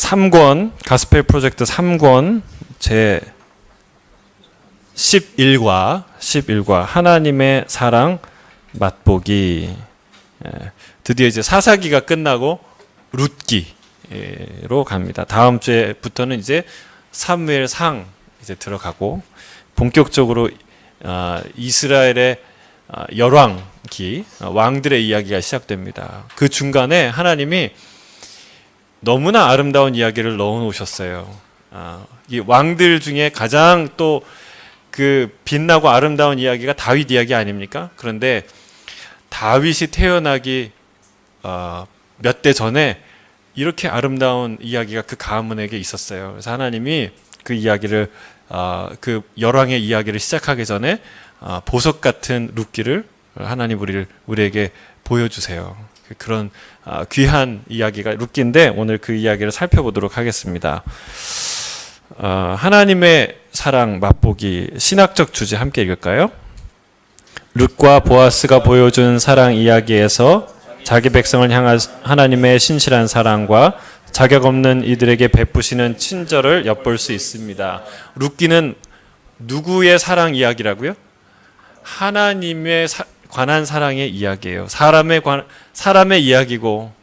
3권 가스펠 프로젝트 3권 제 11과 하나님의 사랑 맛보기. 드디어 이제 사사기가 끝나고 룻기로 갑니다. 다음 주에부터는 이제 사무엘상 이제 들어가고 본격적으로 이스라엘의 열왕기, 왕들의 이야기가 시작됩니다. 그 중간에 하나님이 너무나 아름다운 이야기를 넣어 놓으셨어요. 이 왕들 중에 가장 또 그 빛나고 아름다운 이야기가 다윗 이야기 아닙니까? 그런데 다윗이 태어나기 몇 대 전에 이렇게 아름다운 이야기가 그 가문에게 있었어요. 그래서 하나님이 그 이야기를 그 열왕의 이야기를 시작하기 전에 보석 같은 룻기를 하나님 우리에게 보여주세요. 그런 귀한 이야기가 룻기인데 오늘 그 이야기를 살펴보도록 하겠습니다. 하나님의 사랑 맛보기 신학적 주제 함께 읽을까요? 룻과 보아스가 보여준 사랑 이야기에서 자기 백성을 향한 하나님의 신실한 사랑과 자격 없는 이들에게 베푸시는 친절을 엿볼 수 있습니다. 룻기는 누구의 사랑 이야기라고요? 하나님의 관한 사랑의 이야기예요. 사람의 이야기고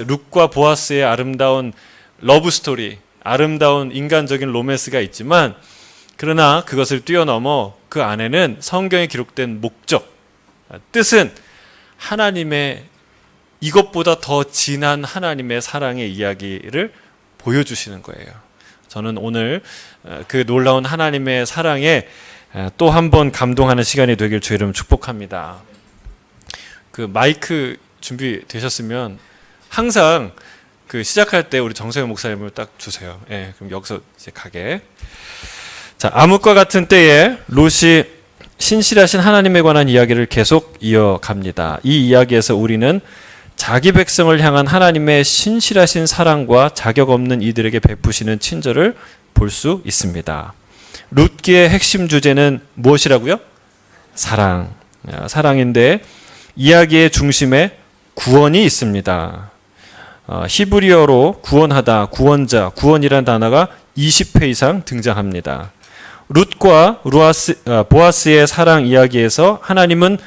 룻과 보아스의 아름다운 러브 스토리, 아름다운 인간적인 로맨스가 있지만 그러나 그것을 뛰어넘어 그 안에는 성경에 기록된 목적, 뜻은 하나님의 이것보다 더 진한 하나님의 사랑의 이야기를 보여주시는 거예요. 저는 오늘 그 놀라운 하나님의 사랑에 또 한 번 감동하는 시간이 되길 주의 이름 축복합니다. 그 마이크 준비되셨으면 항상 그 시작할 때 우리 정세현 목사님을 딱 주세요. 예, 그럼 여기서 이제 가게. 자, 암흑과 같은 때에 룻이 신실하신 하나님에 관한 이야기를 계속 이어갑니다. 이 이야기에서 우리는 자기 백성을 향한 하나님의 신실하신 사랑과 자격 없는 이들에게 베푸시는 친절을 볼 수 있습니다. 룻기의 핵심 주제는 무엇이라고요? 사랑인데 이야기의 중심에 구원이 있습니다. 히브리어로 구원하다, 구원자, 구원이라는 단어가 20회 이상 등장합니다. 룻과 보아스의 사랑 이야기에서 하나님은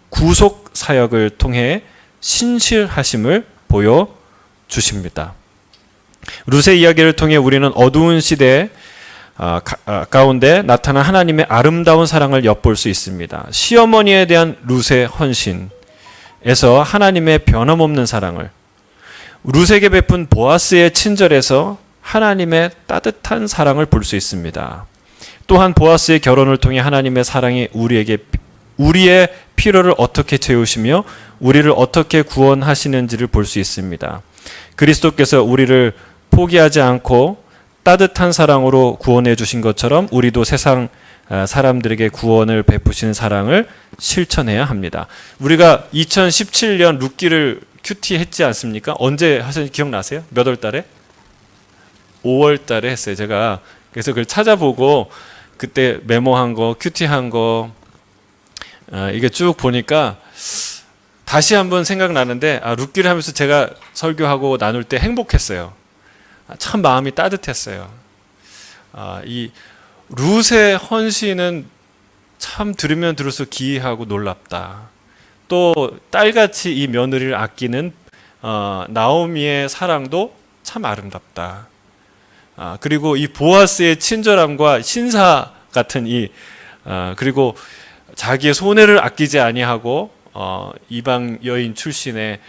구속 사역을 통해 신실하심을 보여주십니다. 룻의 이야기를 통해 우리는 어두운 시대 가운데 나타난 하나님의 아름다운 사랑을 엿볼 수 있습니다. 시어머니에 대한 룻의 헌신에서 하나님의 변함없는 사랑을, 룻에게 베푼 보아스의 친절에서 하나님의 따뜻한 사랑을 볼 수 있습니다. 또한 보아스의 결혼을 통해 하나님의 사랑이 우리의 필요를 어떻게 채우시며 우리를 어떻게 구원하시는지를 볼 수 있습니다. 그리스도께서 우리를 포기하지 않고 따뜻한 사랑으로 구원해 주신 것처럼 우리도 세상 사람들에게 구원을 베푸시는 사랑을 실천해야 합니다. 우리가 2017년 룻기를 큐티 했지 않습니까? 언제 하셨는지 기억나세요? 몇 월 달에? 5월 달에 했어요. 제가 그래서 그걸 찾아보고 그때 메모한 거, 큐티한 거 이게 쭉 보니까 다시 한번 생각나는데 룻기를 하면서 제가 설교하고 나눌 때 행복했어요. 참 마음이 따뜻했어요. 이 룻의 헌신은 참 들으면 들을수록 기이하고 놀랍다. 또 딸같이 이 며느리를 아끼는 나오미의 사랑도 참 아름답다. 그리고 이 보아스의 친절함과 신사 같은 그리고 자기의 손해를 아끼지 아니하고 이방 여인 출신의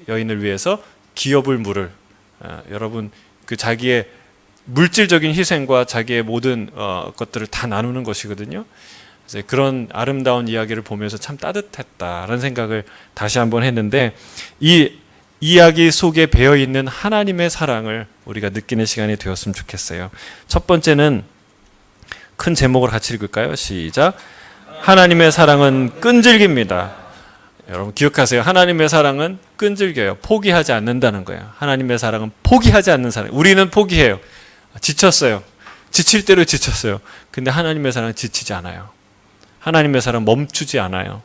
여인을 위해서 기업을 물을 여러분 그 자기의 물질적인 희생과 자기의 모든 것들을 다 나누는 것이거든요. 그래서 그런 아름다운 이야기를 보면서 참 따뜻했다라는 생각을 다시 한번 했는데 이 이야기 속에 배어 있는 하나님의 사랑을 우리가 느끼는 시간이 되었으면 좋겠어요. 첫 번째는 큰 제목을 같이 읽을까요? 시작. 하나님의 사랑은 끈질깁니다. 여러분 기억하세요. 하나님의 사랑은 끈질겨요. 포기하지 않는다는 거예요. 하나님의 사랑은 포기하지 않는 사랑. 우리는 포기해요. 지쳤어요. 지칠 대로 지쳤어요. 근데 하나님의 사랑은 지치지 않아요. 하나님의 사랑은 멈추지 않아요.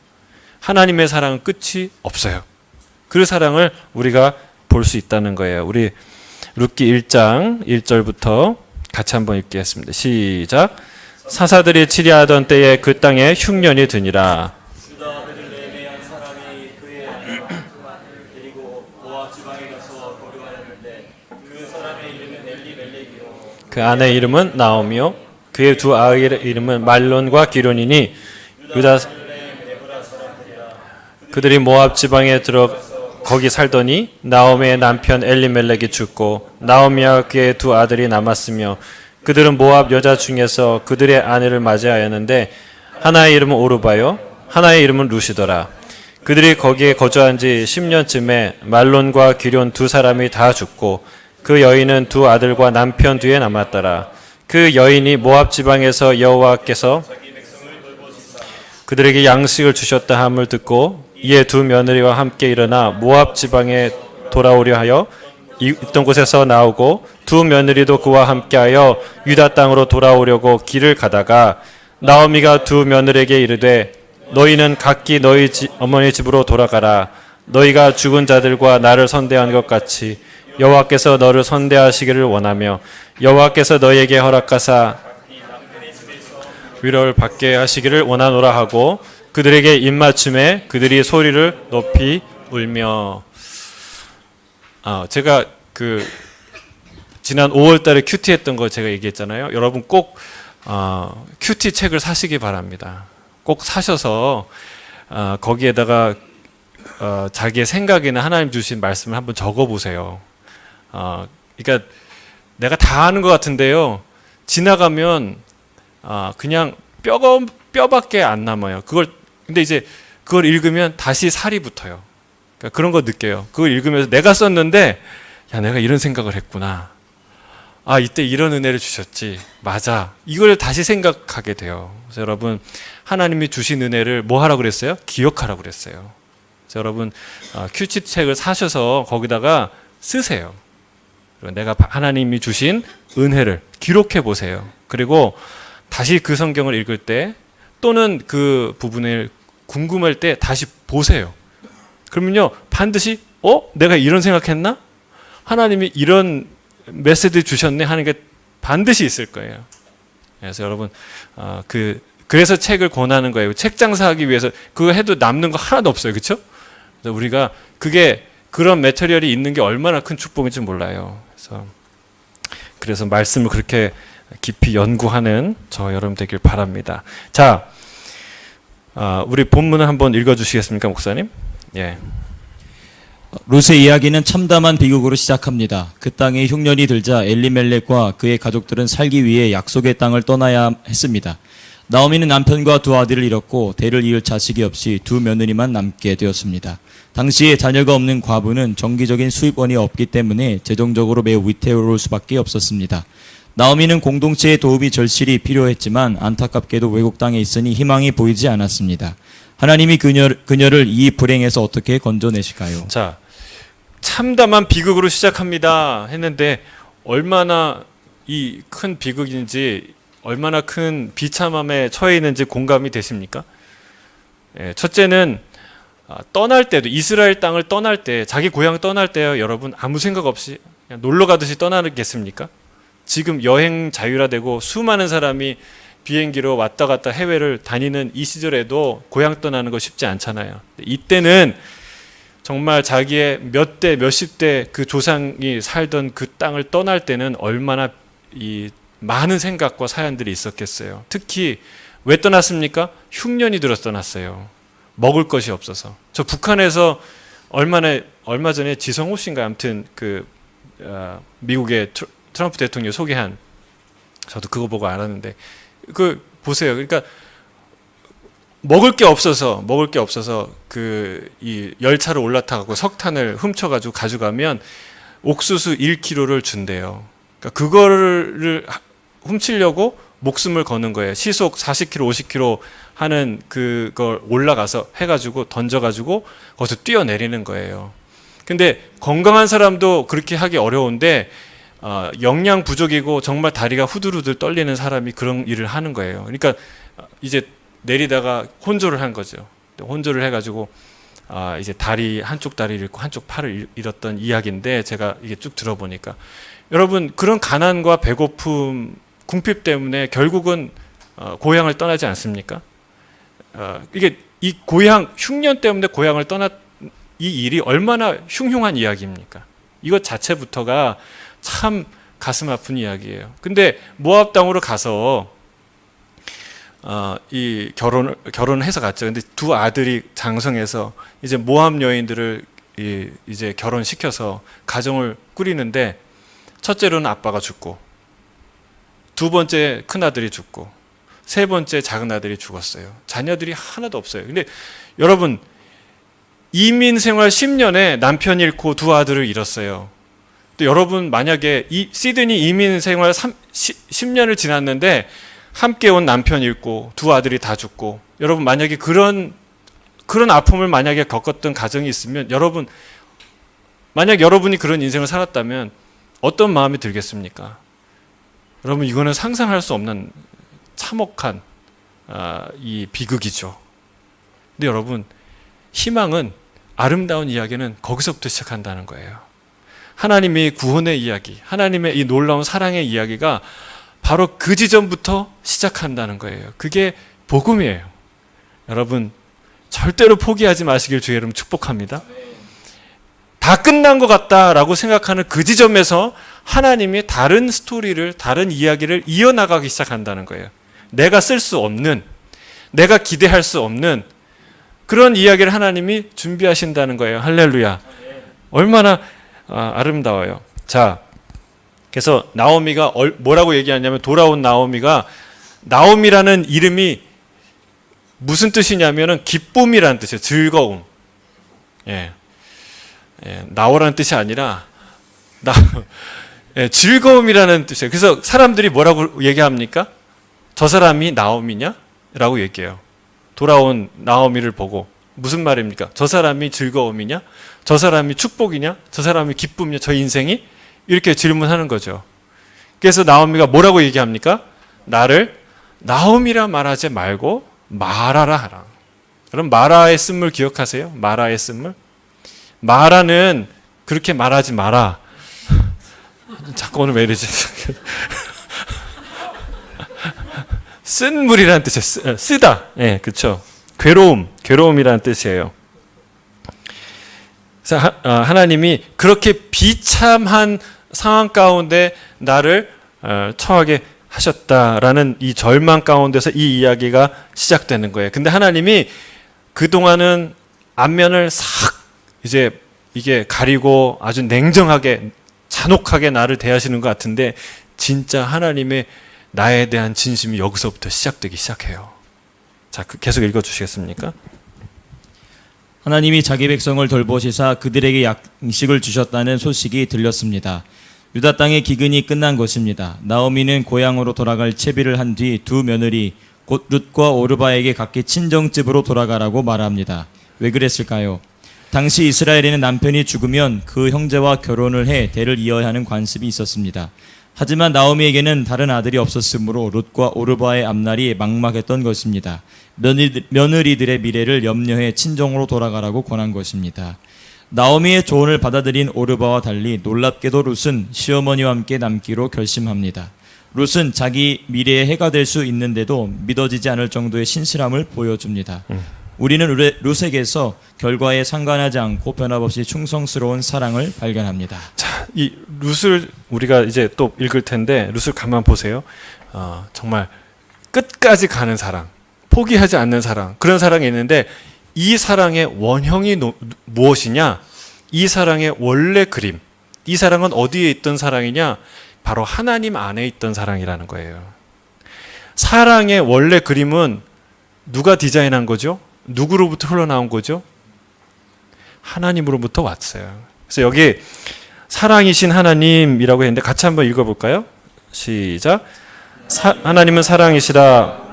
하나님의 사랑은 끝이 없어요. 그 사랑을 우리가 볼 수 있다는 거예요. 우리 룻기 1장 1절부터 같이 한번 읽겠습니다. 시작. 사사들이 치리하던 때에 그 땅에 흉년이 드니라. 그 아내의 이름은 나오미요 그의 두 아이의 이름은 말론과 기론이니 유다 그들이 모압 지방에 들어 거기 살더니 나오미의 남편 엘리멜렉이 죽고 나오미와 그의 두 아들이 남았으며 그들은 모압 여자 중에서 그들의 아내를 맞이하였는데 하나의 이름은 오르바요 하나의 이름은 루시더라. 그들이 거기에 거주한 지 10년쯤에 말론과 기론 두 사람이 다 죽고 그 여인은 두 아들과 남편 뒤에 남았더라. 그 여인이 모압 지방에서 여호와께서 그들에게 양식을 주셨다 함을 듣고 이에 두 며느리와 함께 일어나 모압 지방에 돌아오려 하여 있던 곳에서 나오고 두 며느리도 그와 함께하여 유다 땅으로 돌아오려고 길을 가다가 나오미가 두 며느리에게 이르되 너희는 각기 너희 어머니 집으로 돌아가라. 너희가 죽은 자들과 나를 선대한 것 같이 여호와께서 너를 선대하시기를 원하며 여호와께서 너희에게 허락하사 위로를 받게 하시기를 원하노라 하고 그들에게 입맞춤에 그들이 소리를 높이 울며. 제가 지난 5월달에 큐티 했던 거 제가 얘기했잖아요. 여러분 꼭 큐티 책을 사시기 바랍니다. 꼭 사셔서 거기에다가 자기의 생각이나 하나님 주신 말씀을 한번 적어보세요. 그러니까 내가 다 아는 것 같은데요. 지나가면 그냥 뼈밖에 안 남아요. 근데 이제 그걸 읽으면 다시 살이 붙어요. 그러니까 그런 거 느껴요. 그걸 읽으면서 내가 썼는데 야 내가 이런 생각을 했구나. 이때 이런 은혜를 주셨지. 맞아. 이걸 다시 생각하게 돼요. 그래서 여러분 하나님이 주신 은혜를 뭐 하라고 그랬어요? 기억하라고 그랬어요. 그래서 여러분 큐티 책을 사셔서 거기다가 쓰세요. 내가 하나님이 주신 은혜를 기록해 보세요. 그리고 다시 그 성경을 읽을 때 또는 그 부분을 궁금할 때 다시 보세요. 그러면요 반드시 내가 이런 생각했나? 하나님이 이런 메시지 주셨네 하는 게 반드시 있을 거예요. 그래서 여러분 그래서 책을 권하는 거예요. 책 장사하기 위해서 그거 해도 남는 거 하나도 없어요. 그렇죠? 그래서 우리가 그런 매터리얼이 있는 게 얼마나 큰 축복인지 몰라요. 그래서 말씀을 그렇게 깊이 연구하는 저 여러분 되길 바랍니다. 자, 우리 본문을 한번 읽어주시겠습니까, 목사님? 예. 룻의 이야기는 참담한 비극으로 시작합니다. 그 땅에 흉년이 들자 엘리멜렉과 그의 가족들은 살기 위해 약속의 땅을 떠나야 했습니다. 나오미는 남편과 두 아들을 잃었고 대를 이을 자식이 없이 두 며느리만 남게 되었습니다. 당시에 자녀가 없는 과부는 정기적인 수입원이 없기 때문에 재정적으로 매우 위태로울 수밖에 없었습니다. 나오미는 공동체의 도움이 절실히 필요했지만 안타깝게도 외국 땅에 있으니 희망이 보이지 않았습니다. 하나님이 그녀를 이 불행에서 어떻게 건져내실까요? 자, 참담한 비극으로 시작합니다 했는데 얼마나 이 큰 비극인지 얼마나 큰 비참함에 처해 있는지 공감이 되십니까? 첫째는 떠날 때도 이스라엘 땅을 떠날 때 자기 고향 떠날 때요 여러분 아무 생각 없이 그냥 놀러 가듯이 떠나겠습니까? 지금 여행 자유화되고 수많은 사람이 비행기로 왔다 갔다 해외를 다니는 이 시절에도 고향 떠나는 거 쉽지 않잖아요. 이때는 정말 자기의 몇십 대 그 조상이 살던 그 땅을 떠날 때는 얼마나 이 많은 생각과 사연들이 있었겠어요. 특히 왜 떠났습니까? 흉년이 들어서 떠났어요. 먹을 것이 없어서. 저 북한에서 얼마 전에 지성호 씨인가 아무튼 미국의 트럼프 대통령 소개한 저도 그거 보고 알았는데 보세요. 그러니까 먹을 게 없어서 이 열차를 올라타고 석탄을 훔쳐가지고 가져가면 옥수수 1kg를 준대요. 그러니까 그거를 훔치려고 목숨을 거는 거예요. 시속 40km, 50km 하는 그걸 올라가서 해가지고 던져가지고 거기서 뛰어내리는 거예요. 근데 건강한 사람도 그렇게 하기 어려운데 영양 부족이고 정말 다리가 후들후들 떨리는 사람이 그런 일을 하는 거예요. 그러니까 이제 내리다가 혼조를 한 거죠. 혼조를 해가지고 이제 한쪽 다리를 잃고 한쪽 팔을 잃었던 이야기인데 제가 이게 쭉 들어보니까 여러분 그런 가난과 배고픔, 궁핍 때문에 결국은 고향을 떠나지 않습니까? 이게 이 고향 흉년 때문에 고향을 떠났 이 일이 얼마나 흉흉한 이야기입니까? 이것 자체부터가 참 가슴 아픈 이야기예요. 근데 모압 땅으로 가서 이 결혼을 해서 갔죠. 근데 두 아들이 장성해서 이제 모압 여인들을 이제 결혼시켜서 가정을 꾸리는데 첫째로는 아빠가 죽고 두 번째 큰 아들이 죽고 세 번째 작은 아들이 죽었어요. 자녀들이 하나도 없어요. 근데 여러분 이민 생활 10년에 남편 잃고 두 아들을 잃었어요. 또 여러분 만약에 시드니 이민 생활 10년을 지났는데 함께 온 남편 잃고 두 아들이 다 죽고 여러분 만약에 그런 아픔을 만약에 겪었던 가정이 있으면 만약 여러분이 그런 인생을 살았다면 어떤 마음이 들겠습니까? 여러분 이거는 상상할 수 없는 참혹한 이 비극이죠. 근데 여러분 희망은 아름다운 이야기는 거기서부터 시작한다는 거예요. 하나님의 구원의 이야기, 하나님의 이 놀라운 사랑의 이야기가 바로 그 지점부터 시작한다는 거예요. 그게 복음이에요. 여러분 절대로 포기하지 마시길 주의 이름 축복합니다. 다 끝난 것 같다라고 생각하는 그 지점에서 하나님이 다른 스토리를, 다른 이야기를 이어나가기 시작한다는 거예요. 내가 쓸 수 없는, 내가 기대할 수 없는 그런 이야기를 하나님이 준비하신다는 거예요. 할렐루야. 얼마나 아름다워요. 자, 그래서 나오미가 뭐라고 얘기하냐면 돌아온 나오미라는 이름이 무슨 뜻이냐면은 기쁨이라는 뜻이에요. 즐거움. 나오라는 뜻이 아니라 즐거움이라는 뜻이에요. 그래서 사람들이 뭐라고 얘기합니까? 저 사람이 나오미냐? 라고 얘기해요. 돌아온 나오미를 보고 무슨 말입니까? 저 사람이 즐거움이냐? 저 사람이 축복이냐? 저 사람이 기쁨이냐? 저 인생이? 이렇게 질문하는 거죠. 그래서 나오미가 뭐라고 얘기합니까? 나를 나오미라 말하지 말고 마라라 하라. 그럼 마라의 쓴물 기억하세요? 마라의 쓴물? 마라는 그렇게 말하지 마라. 자꾸 오늘 왜 이러지? 쓴 물이라는 뜻이에요. 쓰다. 예, 그렇죠. 괴로움이라는 뜻이에요. 그래서 하나님이 그렇게 비참한 상황 가운데 나를 처하게 하셨다라는 이 절망 가운데서 이 이야기가 시작되는 거예요. 근데 하나님이 그동안은 안면을 싹 이제 이게 가리고 아주 냉정하게 잔혹하게 나를 대하시는 것 같은데 진짜 하나님의 나에 대한 진심이 여기서부터 시작되기 시작해요. 자, 계속 읽어주시겠습니까? 하나님이 자기 백성을 돌보시사 그들에게 양식을 주셨다는 소식이 들렸습니다. 유다 땅의 기근이 끝난 것입니다. 나오미는 고향으로 돌아갈 채비를 한 뒤 두 며느리 곧 룻과 오르바에게 각기 친정집으로 돌아가라고 말합니다. 왜 그랬을까요? 당시 이스라엘에는 남편이 죽으면 그 형제와 결혼을 해 대를 이어야 하는 관습이 있었습니다. 하지만 나오미에게는 다른 아들이 없었으므로 룻과 오르바의 앞날이 막막했던 것입니다. 며느리들의 미래를 염려해 친정으로 돌아가라고 권한 것입니다. 나오미의 조언을 받아들인 오르바와 달리 놀랍게도 룻은 시어머니와 함께 남기로 결심합니다. 룻은 자기 미래에 해가 될 수 있는데도 믿어지지 않을 정도의 신실함을 보여줍니다. 우리는 룻에게서 결과에 상관하지 않고 변함없이 충성스러운 사랑을 발견합니다. 자, 이 룻을 우리가 이제 또 읽을 텐데 룻을 가만 보세요. 정말 끝까지 가는 사랑, 포기하지 않는 사랑, 그런 사랑이 있는데 이 사랑의 원형이 무엇이냐? 이 사랑의 원래 그림, 이 사랑은 어디에 있던 사랑이냐? 바로 하나님 안에 있던 사랑이라는 거예요. 사랑의 원래 그림은 누가 디자인한 거죠? 누구로부터 흘러나온 거죠? 하나님으로부터 왔어요. 그래서 여기 사랑이신 하나님이라고 했는데 같이 한번 읽어볼까요? 시작. 하나님은 사랑이시라.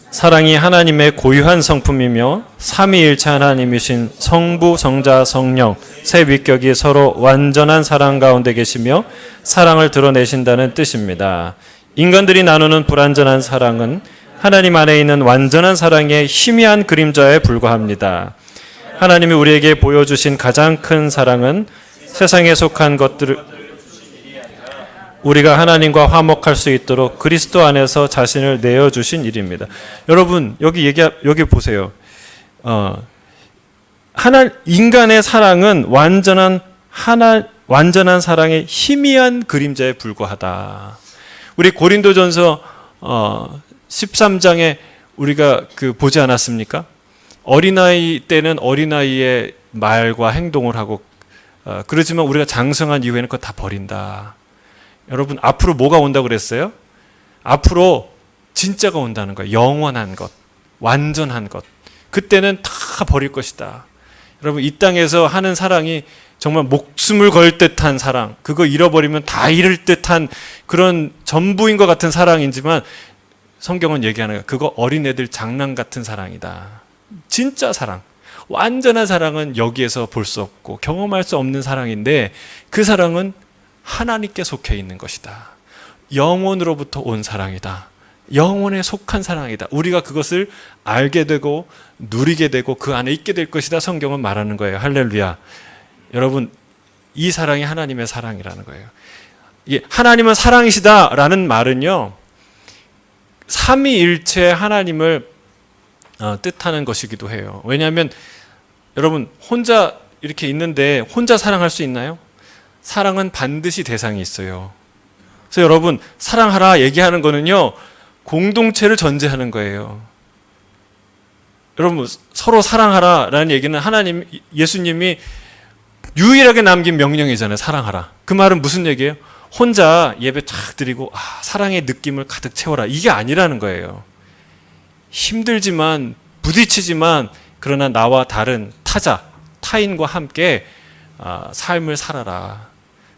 사랑이 하나님의 고유한 성품이며 삼위일체 하나님이신 성부, 성자, 성령 세 위격이 서로 완전한 사랑 가운데 계시며 사랑을 드러내신다는 뜻입니다. 인간들이 나누는 불완전한 사랑은 하나님 안에 있는 완전한 사랑의 희미한 그림자에 불과합니다. 하나님이 우리에게 보여주신 가장 큰 사랑은 세상에 속한 것들을 우리가 하나님과 화목할 수 있도록 그리스도 안에서 자신을 내어주신 일입니다. 여러분 여기 보세요. 인간의 사랑은 완전한 사랑의 희미한 그림자에 불과하다. 우리 고린도전서 13장에 우리가 보지 않았습니까? 어린아이 때는 어린아이의 말과 행동을 하고 그러지만 우리가 장성한 이후에는 그거 다 버린다. 여러분 앞으로 뭐가 온다고 그랬어요? 앞으로 진짜가 온다는 거예요. 영원한 것, 완전한 것. 그때는 다 버릴 것이다. 여러분 이 땅에서 하는 사랑이 정말 목숨을 걸 듯한 사랑, 그거 잃어버리면 다 잃을 듯한 그런 전부인 것 같은 사랑이지만 성경은 얘기하는 거예요. 그거 어린애들 장난 같은 사랑이다. 진짜 사랑, 완전한 사랑은 여기에서 볼 수 없고 경험할 수 없는 사랑인데 그 사랑은 하나님께 속해 있는 것이다. 영원으로부터 온 사랑이다. 영원에 속한 사랑이다. 우리가 그것을 알게 되고 누리게 되고 그 안에 있게 될 것이다. 성경은 말하는 거예요. 할렐루야. 여러분 이 사랑이 하나님의 사랑이라는 거예요. 하나님은 사랑이시다라는 말은요, 삼위일체 하나님을 뜻하는 것이기도 해요. 왜냐하면 여러분 혼자 이렇게 있는데 혼자 사랑할 수 있나요? 사랑은 반드시 대상이 있어요. 그래서 여러분 사랑하라 얘기하는 거는요 공동체를 전제하는 거예요. 여러분 서로 사랑하라라는 얘기는 하나님, 예수님이 유일하게 남긴 명령이잖아요. 사랑하라. 그 말은 무슨 얘기예요? 혼자 예배 탁 드리고 사랑의 느낌을 가득 채워라, 이게 아니라는 거예요. 힘들지만 부딪히지만 그러나 나와 다른 타인과 함께 삶을 살아라.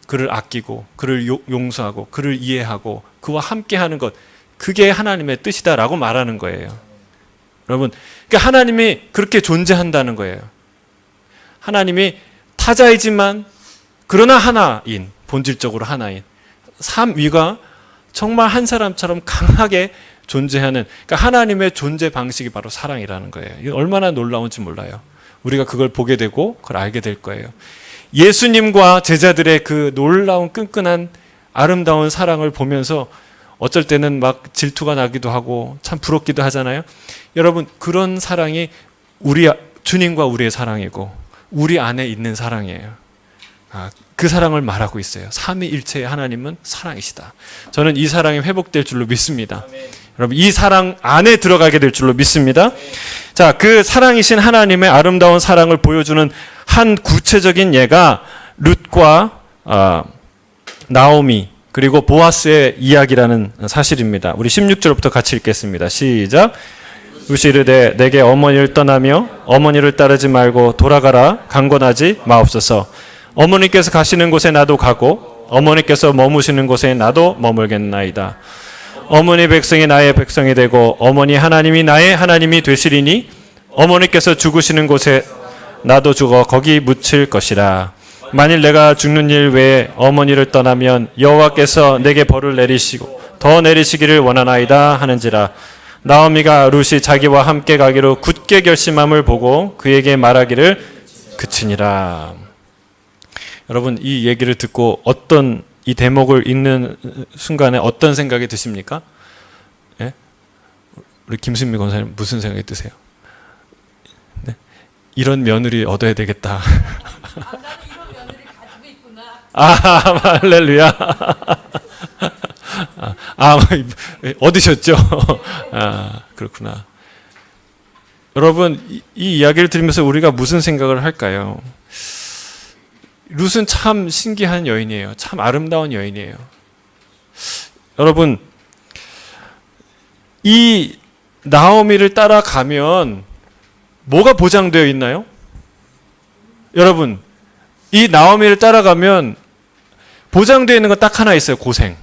그를 아끼고 그를 용서하고 그를 이해하고 그와 함께하는 것, 그게 하나님의 뜻이다라고 말하는 거예요. 여러분 그러니까 하나님이 그렇게 존재한다는 거예요. 하나님이 타자이지만 그러나 하나인, 본질적으로 하나인 삼위가 정말 한 사람처럼 강하게 존재하는, 그러니까 하나님의 존재 방식이 바로 사랑이라는 거예요. 이게 얼마나 놀라운지 몰라요. 우리가 그걸 보게 되고 그걸 알게 될 거예요. 예수님과 제자들의 그 놀라운 끈끈한 아름다운 사랑을 보면서 어쩔 때는 막 질투가 나기도 하고 참 부럽기도 하잖아요. 여러분 그런 사랑이 주님과 우리의 사랑이고 우리 안에 있는 사랑이에요. 그 사랑을 말하고 있어요. 삼위일체의 하나님은 사랑이시다. 저는 이 사랑이 회복될 줄로 믿습니다. 여러분 이 사랑 안에 들어가게 될 줄로 믿습니다. 자, 그 사랑이신 하나님의 아름다운 사랑을 보여주는 한 구체적인 예가 룻과 나오미 그리고 보아스의 이야기라는 사실입니다. 우리 16절부터 같이 읽겠습니다. 시작. 룻이 이르되 내게 어머니를 떠나며 어머니를 따르지 말고 돌아가라 강권하지 마옵소서. 어머니께서 가시는 곳에 나도 가고 어머니께서 머무시는 곳에 나도 머물겠나이다. 어머니 백성이 나의 백성이 되고 어머니 하나님이 나의 하나님이 되시리니 어머니께서 죽으시는 곳에 나도 죽어 거기 묻힐 것이라. 만일 내가 죽는 일 외에 어머니를 떠나면 여호와께서 내게 벌을 내리시고 더 내리시기를 원하나이다 하는지라. 나오미가 룻이 자기와 함께 가기로 굳게 결심함을 보고 그에게 말하기를 그치니라. 여러분 이 얘기를 듣고 이 대목을 읽는 순간에 어떤 생각이 드십니까? 예? 우리 김순미 권사님 무슨 생각이 드세요? 네? 이런 며느리 얻어야 되겠다. 나는 이런 며느리 가지고 있구나. 할렐루야. 얻으셨죠? 그렇구나. 여러분 이 이야기를 들으면서 우리가 무슨 생각을 할까요? 룻은 참 신기한 여인이에요. 참 아름다운 여인이에요. 여러분 이 나오미를 따라가면 뭐가 보장되어 있나요? 여러분 이 나오미를 따라가면 보장되어 있는 건 딱 하나 있어요. 고생.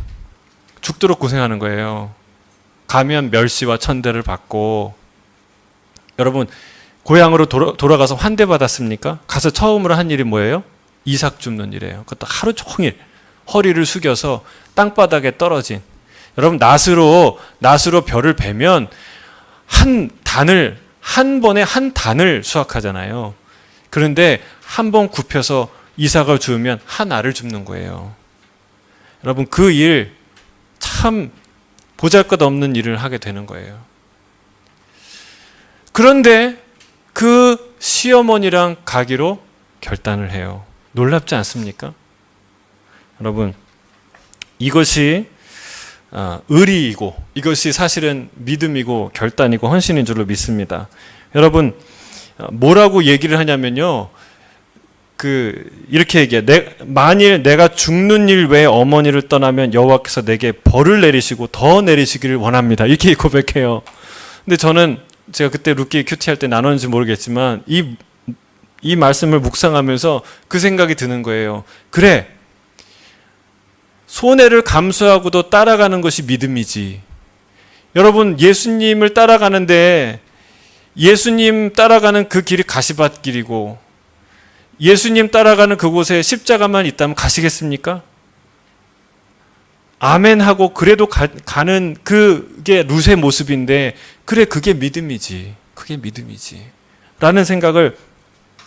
죽도록 고생하는 거예요. 가면 멸시와 천대를 받고. 여러분 고향으로 돌아가서 환대받았습니까? 가서 처음으로 한 일이 뭐예요? 이삭 줍는 일이에요. 그것도 하루 종일 허리를 숙여서 땅바닥에 떨어진. 여러분 낫으로 벼를 베면 한 번에 한 단을 수확하잖아요. 그런데 한 번 굽혀서 이삭을 주우면 한 알을 줍는 거예요. 여러분, 그 일 참 보잘것없는 일을 하게 되는 거예요. 그런데 그 시어머니랑 가기로 결단을 해요. 놀랍지 않습니까? 여러분, 이것이 의리이고 이것이 사실은 믿음이고 결단이고 헌신인 줄로 믿습니다. 여러분, 뭐라고 얘기를 하냐면요, 이렇게 얘기해. 만일 내가 죽는 일 외에 어머니를 떠나면 여호와께서 내게 벌을 내리시고 더 내리시기를 원합니다. 이렇게 고백해요. 근데 저는 제가 그때 루키 큐티 할 때 나눴는지 모르겠지만 이 말씀을 묵상하면서 그 생각이 드는 거예요. 그래, 손해를 감수하고도 따라가는 것이 믿음이지. 여러분, 예수님을 따라가는데 예수님 따라가는 그 길이 가시밭길이고 예수님 따라가는 그곳에 십자가만 있다면 가시겠습니까? 아멘 하고 그래도 가는 그게 룻의 모습인데, 그래, 그게 믿음이지. 그게 믿음이지. 라는 생각을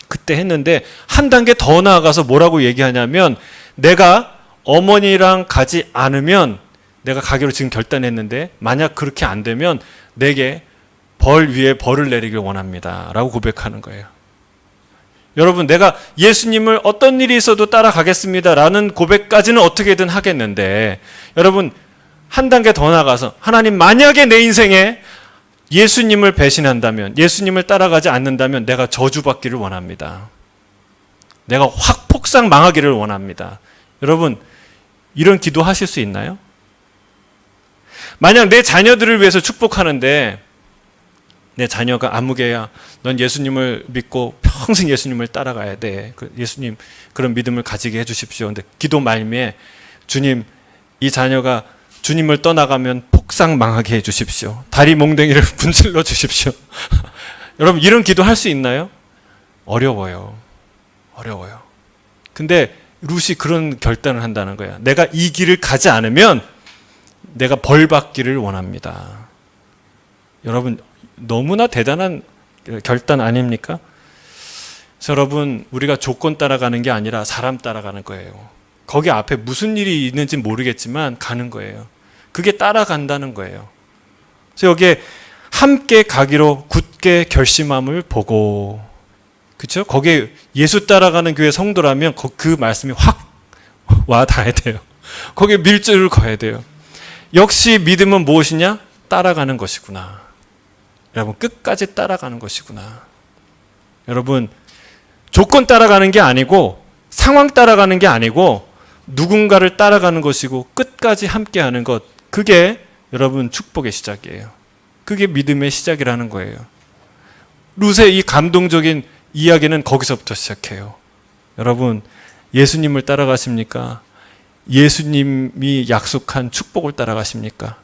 그때 했는데, 한 단계 더 나아가서 뭐라고 얘기하냐면, 내가 어머니랑 가지 않으면, 내가 가기로 지금 결단했는데 만약 그렇게 안 되면 내게 벌 위에 벌을 내리길 원합니다. 라고 고백하는 거예요. 여러분, 내가 예수님을 어떤 일이 있어도 따라가겠습니다 라는 고백까지는 어떻게든 하겠는데, 여러분, 한 단계 더 나가서 하나님, 만약에 내 인생에 예수님을 배신한다면, 예수님을 따라가지 않는다면 내가 저주받기를 원합니다. 내가 확 폭삭 망하기를 원합니다. 여러분, 이런 기도 하실 수 있나요? 만약 내 자녀들을 위해서 축복하는데 내 자녀가 아무개야, 넌 예수님을 믿고 평생 예수님을 따라가야 돼. 예수님 그런 믿음을 가지게 해주십시오. 근데 기도 말미에, 주님, 이 자녀가 주님을 떠나가면 폭삭 망하게 해주십시오. 다리 몽둥이를 분질러 주십시오. 여러분, 이런 기도 할 수 있나요? 어려워요. 어려워요. 근데 룻이 그런 결단을 한다는 거야. 내가 이 길을 가지 않으면 내가 벌 받기를 원합니다. 여러분, 너무나 대단한 결단 아닙니까? 그래서 여러분, 우리가 조건 따라가는 게 아니라 사람 따라가는 거예요. 거기 앞에 무슨 일이 있는지 모르겠지만 가는 거예요. 그게 따라간다는 거예요. 그래서 여기에 함께 가기로 굳게 결심함을 보고, 그렇죠? 거기에 예수 따라가는 교회 성도라면 그 말씀이 확 와 닿아야 돼요. 거기에 밀줄을 그어야 돼요. 역시 믿음은 무엇이냐? 따라가는 것이구나. 여러분, 끝까지 따라가는 것이구나. 여러분, 조건 따라가는 게 아니고 상황 따라가는 게 아니고 누군가를 따라가는 것이고 끝까지 함께하는 것, 그게 여러분 축복의 시작이에요. 그게 믿음의 시작이라는 거예요. 룻의 이 감동적인 이야기는 거기서부터 시작해요. 여러분, 예수님을 따라가십니까? 예수님이 약속한 축복을 따라가십니까?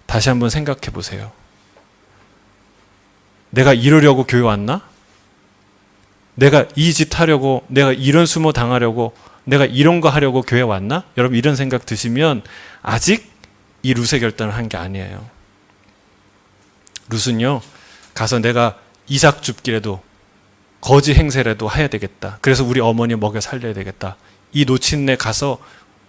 다시 한번 생각해 보세요. 내가 이러려고 교회 왔나? 내가 이 짓 하려고, 내가 이런 수모 당하려고, 내가 이런 거 하려고 교회 왔나? 여러분, 이런 생각 드시면 아직 이 룻의 결단을 한 게 아니에요. 룻은요, 가서 내가 이삭 줍기라도 거지 행세라도 해야 되겠다. 그래서 우리 어머니 먹여 살려야 되겠다. 이 노친네 가서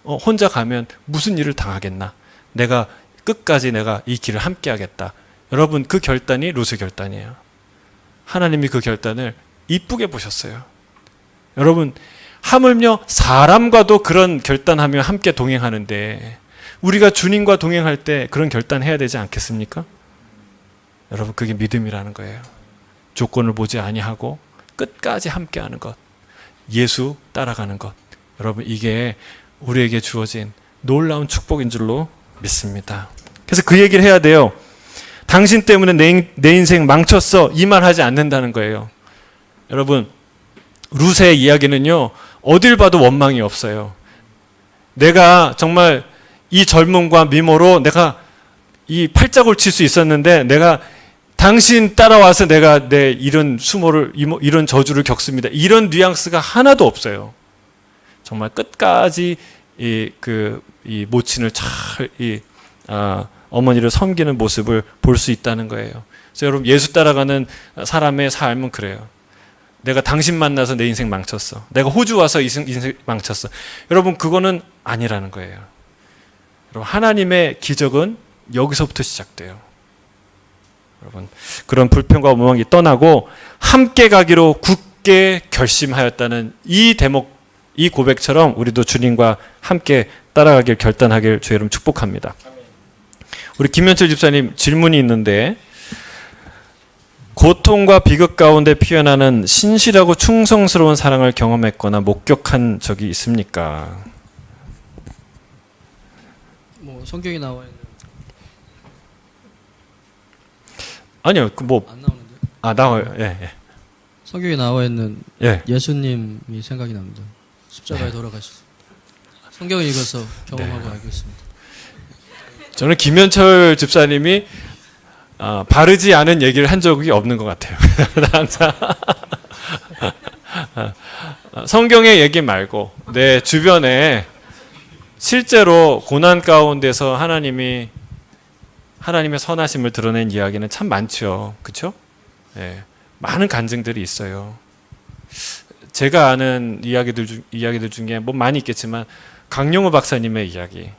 혼자 가면 무슨 일을 당하겠나? 내가 끝까지 내가 이 길을 함께 하겠다. 여러분, 그 결단이 룻의 결단이에요. 하나님이 그 결단을 이쁘게 보셨어요. 여러분, 하물며 사람과도 그런 결단하며 함께 동행하는데 우리가 주님과 동행할 때 그런 결단해야 되지 않겠습니까? 여러분, 그게 믿음이라는 거예요. 조건을 보지 아니하고 끝까지 함께하는 것, 예수 따라가는 것. 여러분, 이게 우리에게 주어진 놀라운 축복인 줄로 믿습니다. 그래서 그 얘기를 해야 돼요. 당신 때문에 내 인생 망쳤어, 이 말 하지 않는다는 거예요. 여러분, 룻의 이야기는요, 어딜 봐도 원망이 없어요. 내가 정말 이 젊음과 미모로 내가 이 팔자골 칠 수 있었는데 내가 당신 따라와서 내가 내 이런 수모를, 이런 저주를 겪습니다. 이런 뉘앙스가 하나도 없어요. 정말 끝까지 이 모친을 잘 어머니를 섬기는 모습을 볼 수 있다는 거예요. 그래서 여러분 예수 따라가는 사람의 삶은 그래요. 내가 당신 만나서 내 인생 망쳤어. 내가 호주 와서 인생 망쳤어. 여러분 그거는 아니라는 거예요. 여러분 하나님의 기적은 여기서부터 시작돼요. 여러분 그런 불평과 원망이 떠나고 함께 가기로 굳게 결심하였다는 이 대목, 이 고백처럼 우리도 주님과 함께 따라가길 결단하길 주의 이름 축복합니다. 우리 김현철 집사님 질문이 있는데, 고통과 비극 가운데 피어나는 신실하고 충성스러운 사랑을 경험했거나 목격한 적이 있습니까? 뭐 성경에 나와 있는 아니요, 그 뭐 안 나오는데 나와요. 예. 성경에 나와 있는 예. 예수님이 생각이 납니다. 십자가에 돌아가셨어요. 성경을 읽어서 경험하고 알고 있습니다. 저는 김현철 집사님이 바르지 않은 얘기를 한 적이 없는 것 같아요. 항상 성경의 얘기 말고 내 주변에 실제로 고난 가운데서 하나님의 선하심을 드러낸 이야기는 참 많죠. 그렇죠? 예, 많은 간증들이 있어요. 제가 아는 이야기들 중에 뭐 많이 있겠지만 강용호 박사님의 이야기.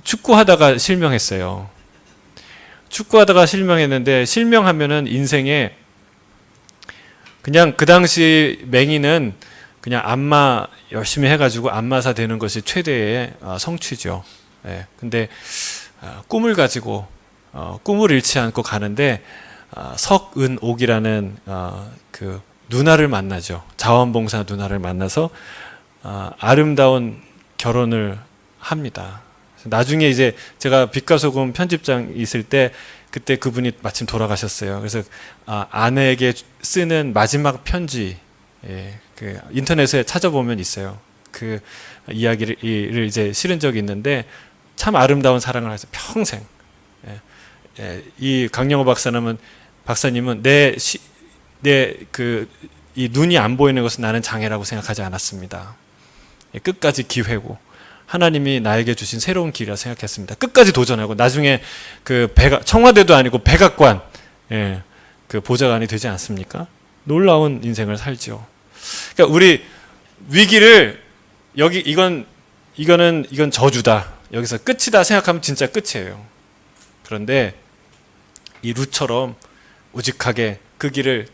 축구하다가 실명했어요. 축구하다가 실명했는데, 실명하면은 인생에 그냥 그 당시 맹인은 그냥 안마 열심히 해가지고 안마사 되는 것이 최대의 성취죠. 예. 근데 꿈을 가지고 꿈을 잃지 않고 가는데 석은옥이라는 그 누나를 만나죠. 자원봉사 누나를 만나서 아름다운 결혼을 합니다. 나중에 이제 제가 빛과 소금 편집장 있을 때 그때 그분이 마침 돌아가셨어요. 그래서 아내에게 쓰는 마지막 편지, 그 인터넷에 찾아보면 있어요. 그 이야기를 이제 실은 적이 있는데 참 아름다운 사랑을 해서 평생. 이 강영호 박사님은 이 눈이 안 보이는 것은 나는 장애라고 생각하지 않았습니다. 끝까지 기회고 하나님이 나에게 주신 새로운 길이라 생각했습니다. 끝까지 도전하고 나중에 그 청와대도 아니고 백악관 그 보좌관이 되지 않습니까? 놀라운 인생을 살죠. 그러니까 우리 위기를 이건 저주다. 여기서 끝이다 생각하면 진짜 끝이에요. 그런데 이 룻처럼 우직하게 그 길에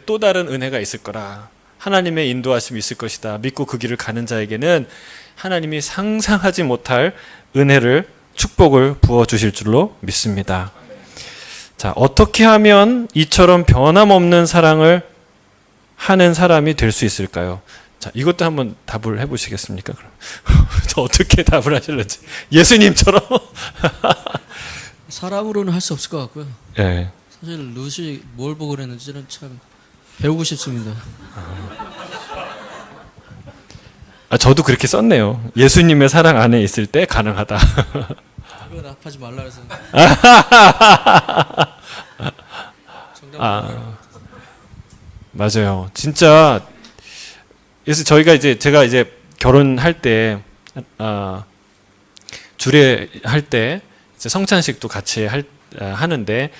또 다른 은혜가 있을 거라. 하나님의 인도하심이 있을 것이다. 믿고 그 길을 가는 자에게는 하나님이 상상하지 못할 은혜를, 축복을 부어주실 줄로 믿습니다. 자, 어떻게 하면 이처럼 변함없는 사랑을 하는 사람이 될 수 있을까요? 자, 이것도 한번 답을 해보시겠습니까? 그럼 저 어떻게 답을 하실런지. 예수님처럼. 사람으로는 할 수 없을 것 같고요. 네. 사실 루시 뭘 보고 그랬는지는 참 배우고 싶습니다. 저도 그렇게 썼네요. 예수님의 사랑 안에 있을 때 가능하다. 이거 답하지 말라 해서. 맞아요. 진짜. 그래서 제가 이제 결혼할 때, 주례할 때 이제 성찬식도 같이 하는데,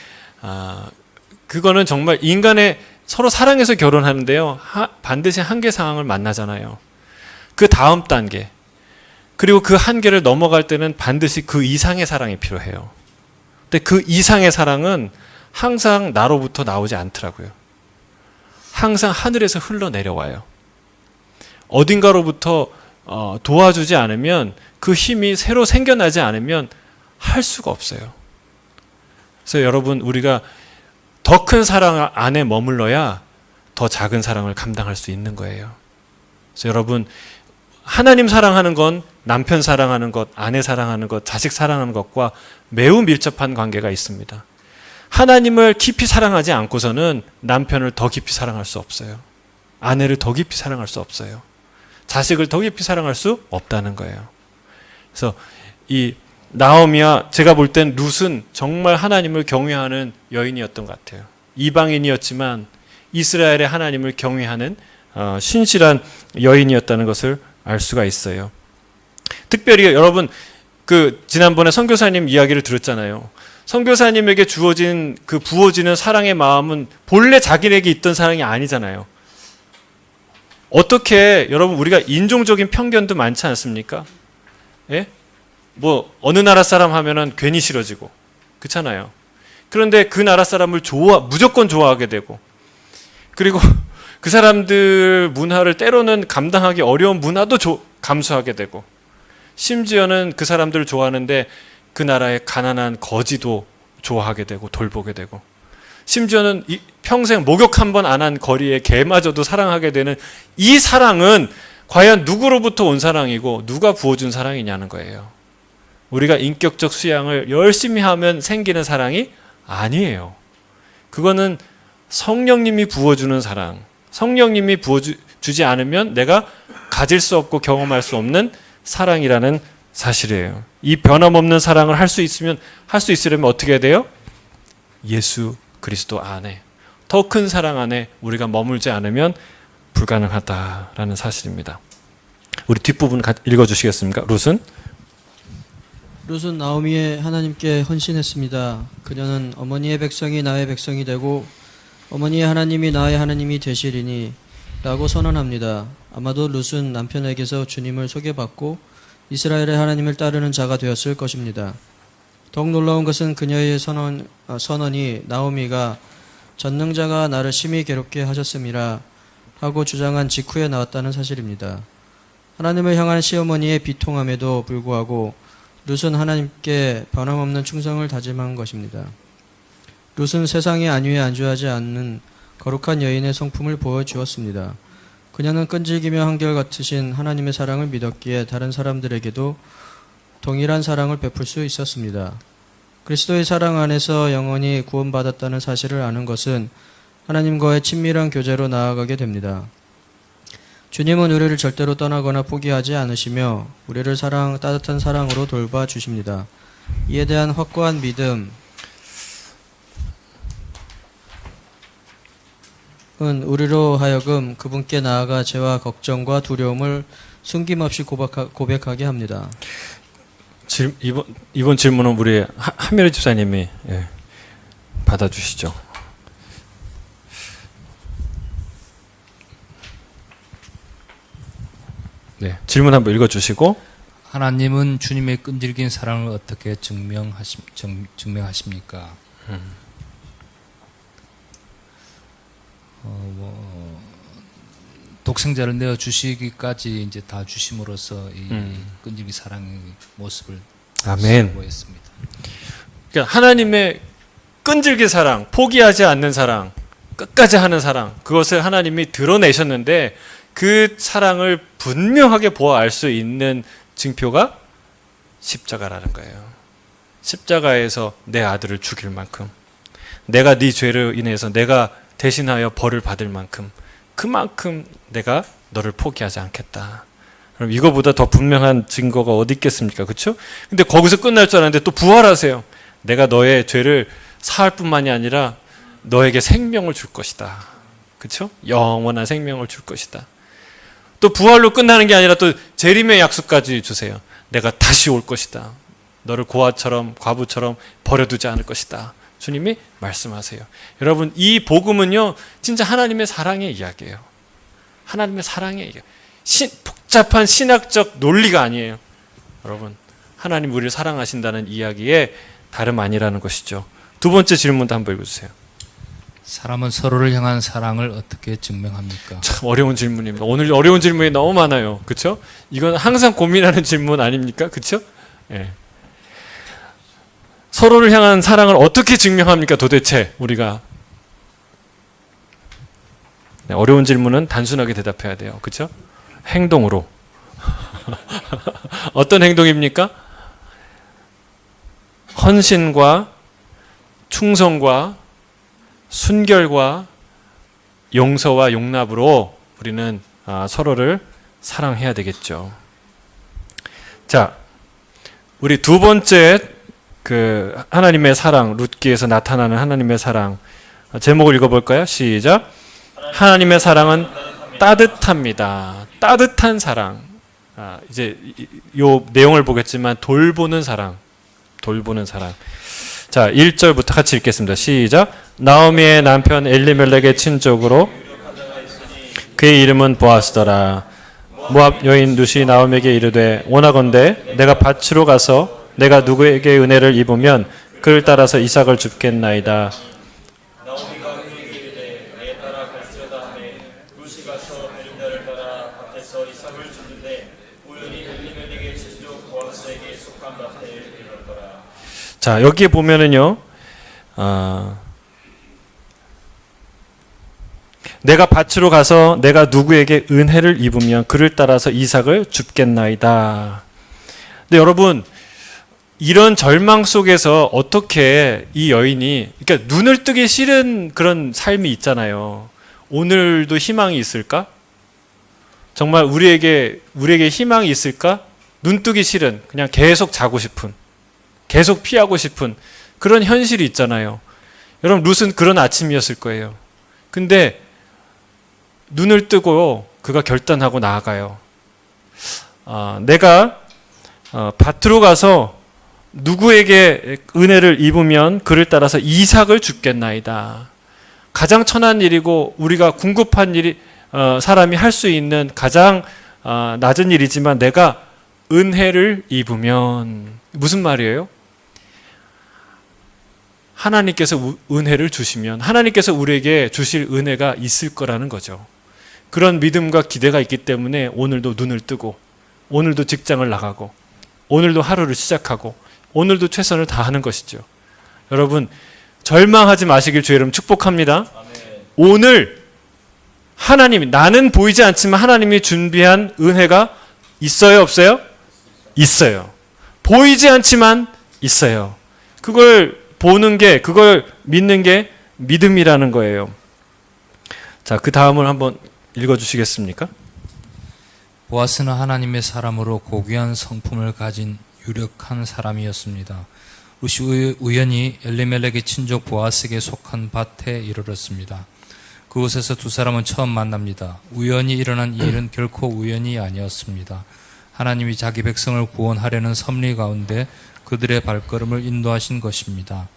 그거는 정말 인간의 서로 사랑해서 결혼하는데요. 반드시 한계 상황을 만나잖아요. 그 다음 단계, 그리고 그 한계를 넘어갈 때는 반드시 그 이상의 사랑이 필요해요. 근데 그 이상의 사랑은 항상 나로부터 나오지 않더라고요. 항상 하늘에서 흘러내려와요. 어딘가로부터 도와주지 않으면, 그 힘이 새로 생겨나지 않으면 할 수가 없어요. 그래서 여러분, 우리가 더 큰 사랑 안에 머물러야 더 작은 사랑을 감당할 수 있는 거예요. 그래서 여러분, 하나님 사랑하는 건 남편 사랑하는 것, 아내 사랑하는 것, 자식 사랑하는 것과 매우 밀접한 관계가 있습니다. 하나님을 깊이 사랑하지 않고서는 남편을 더 깊이 사랑할 수 없어요. 아내를 더 깊이 사랑할 수 없어요. 자식을 더 깊이 사랑할 수 없다는 거예요. 그래서 이 나오미와 제가 볼 땐 룻은 정말 하나님을 경외하는 여인이었던 것 같아요. 이방인이었지만 이스라엘의 하나님을 경외하는 신실한 여인이었다는 것을 알 수가 있어요. 특별히 여러분, 그 지난번에 선교사님 이야기를 들었잖아요. 선교사님에게 주어진 그 부어지는 사랑의 마음은 본래 자기에게 있던 사랑이 아니잖아요. 어떻게 여러분 우리가 인종적인 편견도 많지 않습니까? 예? 뭐 어느 나라 사람 하면은 괜히 싫어지고 그렇잖아요. 그런데 그 나라 사람을 무조건 좋아하게 되고 그리고 그 사람들 문화를 때로는 감당하기 어려운 문화도 감수하게 되고 심지어는 그 사람들을 좋아하는데 그 나라의 가난한 거지도 좋아하게 되고 돌보게 되고 심지어는 평생 목욕 한 번 안 한 거리의 개마저도 사랑하게 되는 이 사랑은 과연 누구로부터 온 사랑이고 누가 부어준 사랑이냐는 거예요. 우리가 인격적 수양을 열심히 하면 생기는 사랑이 아니에요. 그거는 성령님이 부어주는 사랑, 성령님이 부어주지 않으면 내가 가질 수 없고 경험할 수 없는 사랑이라는 사실이에요. 이 변함없는 사랑을 할 수 있으려면 어떻게 해야 돼요? 예수 그리스도 안에, 더 큰 사랑 안에 우리가 머물지 않으면 불가능하다라는 사실입니다. 우리 뒷부분 읽어주시겠습니까? 룻은 나오미의 하나님께 헌신했습니다. 그녀는 어머니의 백성이 나의 백성이 되고 어머니의 하나님이 나의 하나님이 되시리니 라고 선언합니다. 아마도 룻은 남편에게서 주님을 소개받고 이스라엘의 하나님을 따르는 자가 되었을 것입니다. 더욱 놀라운 것은 그녀의 선언이 나오미가 전능자가 나를 심히 괴롭게 하셨음이라 하고 주장한 직후에 나왔다는 사실입니다. 하나님을 향한 시어머니의 비통함에도 불구하고 룻은 하나님께 변함없는 충성을 다짐한 것입니다. 룻은 세상의 안위에 안주하지 않는 거룩한 여인의 성품을 보여주었습니다. 그녀는 끈질기며 한결같으신 하나님의 사랑을 믿었기에 다른 사람들에게도 동일한 사랑을 베풀 수 있었습니다. 그리스도의 사랑 안에서 영원히 구원받았다는 사실을 아는 것은 하나님과의 친밀한 교제로 나아가게 됩니다. 주님은 우리를 절대로 떠나거나 포기하지 않으시며 우리를 따뜻한 사랑으로 돌봐주십니다. 이에 대한 확고한 믿음은 우리로 하여금 그분께 나아가 죄와 걱정과 두려움을 숨김없이 고백하게 합니다. 이번 질문은 우리 한미래 집사님이 받아주시죠. 네, 질문 한번 읽어주시고. 하나님은 주님의 끈질긴 사랑을 어떻게 증명하십니까? 독생자를 내어 주시기까지 이제 다 주심으로써 이 끈질긴 사랑의 모습을 아멘. 보였습니다. 그러니까 하나님의 끈질긴 사랑, 포기하지 않는 사랑, 끝까지 하는 사랑, 그것을 하나님이 드러내셨는데 그 사랑을 분명하게 보아 알 수 있는 증표가 십자가라는 거예요. 십자가에서 내 아들을 죽일 만큼, 내가 네 죄로 인해서 내가 대신하여 벌을 받을 만큼, 그만큼 내가 너를 포기하지 않겠다. 그럼 이거보다 더 분명한 증거가 어디 있겠습니까? 그렇죠? 근데 거기서 끝날 줄 알았는데 또 부활하세요. 내가 너의 죄를 사할 뿐만이 아니라 너에게 생명을 줄 것이다. 그렇죠? 영원한 생명을 줄 것이다. 또 부활로 끝나는 게 아니라 또 재림의 약속까지 주세요. 내가 다시 올 것이다. 너를 과부처럼 버려두지 않을 것이다. 주님이 말씀하세요. 여러분, 이 복음은요, 진짜 하나님의 사랑의 이야기예요. 하나님의 사랑의 이야기. 복잡한 신학적 논리가 아니에요. 여러분, 하나님 우리를 사랑하신다는 이야기에 다름 아니라는 것이죠. 두 번째 질문도 한번 읽어주세요. 사람은 서로를 향한 사랑을 어떻게 증명합니까? 참 어려운 질문입니다. 오늘 어려운 질문이 너무 많아요. 그렇죠? 이건 항상 고민하는 질문 아닙니까? 그렇죠? 예. 서로를 향한 사랑을 어떻게 증명합니까? 도대체 우리가. 네, 어려운 질문은 단순하게 대답해야 돼요. 그렇죠? 행동으로. 어떤 행동입니까? 헌신과 충성과 순결과 용서와 용납으로 우리는 서로를 사랑해야 되겠죠. 자, 우리 두 번째 그 하나님의 사랑, 룻기에서 나타나는 하나님의 사랑 제목을 읽어볼까요? 시작. 하나님의 사랑은 따뜻합니다. 따뜻한 사랑. 이제 요 내용을 보겠지만 돌보는 사랑. 자, 1절부터 같이 읽겠습니다. 시작. 나오미의 남편 엘리멜렉의 친족으로 그의 이름은 보아스더라. 모압 여인 룻이 나오미에게 이르되 원하건대 내가 밭으로 가서 내가 누구에게 은혜를 입으면 그를 따라서 이삭을 줍겠나이다. 자, 여기에 보면은요, 내가 밭으로 가서 내가 누구에게 은혜를 입으면 그를 따라서 이삭을 줍겠나이다. 근데 여러분, 이런 절망 속에서 어떻게 이 여인이, 그러니까 눈을 뜨기 싫은 그런 삶이 있잖아요. 오늘도 희망이 있을까? 정말 우리에게 희망이 있을까? 눈 뜨기 싫은, 그냥 계속 자고 싶은, 계속 피하고 싶은 그런 현실이 있잖아요. 여러분, 룻은 그런 아침이었을 거예요. 근데 눈을 뜨고 그가 결단하고 나아가요. 내가 밭으로 가서 누구에게 은혜를 입으면 그를 따라서 이삭을 줍겠나이다. 가장 천한 일이고 우리가 궁급한 일이 사람이 할 수 있는 가장 낮은 일이지만 내가 은혜를 입으면 무슨 말이에요? 하나님께서 은혜를 주시면 하나님께서 우리에게 주실 은혜가 있을 거라는 거죠. 그런 믿음과 기대가 있기 때문에 오늘도 눈을 뜨고 오늘도 직장을 나가고 오늘도 하루를 시작하고 오늘도 최선을 다하는 것이죠. 여러분, 절망하지 마시길 주의 이름 축복합니다. 오늘 하나님이, 나는 보이지 않지만 하나님이 준비한 은혜가 있어요, 없어요? 있어요. 보이지 않지만 있어요. 그걸 보는 게, 그걸 믿는 게 믿음이라는 거예요. 자, 그 다음을 한번 읽어주시겠습니까? 보아스는 하나님의 사람으로 고귀한 성품을 가진 유력한 사람이었습니다. 룻이 우연히 엘리멜렉의 친족 보아스에게 속한 밭에 이르렀습니다. 그곳에서 두 사람은 처음 만납니다. 우연히 일어난 이 일은 결코 우연이 아니었습니다. 하나님이 자기 백성을 구원하려는 섭리 가운데 그들의 발걸음을 인도하신 것입니다.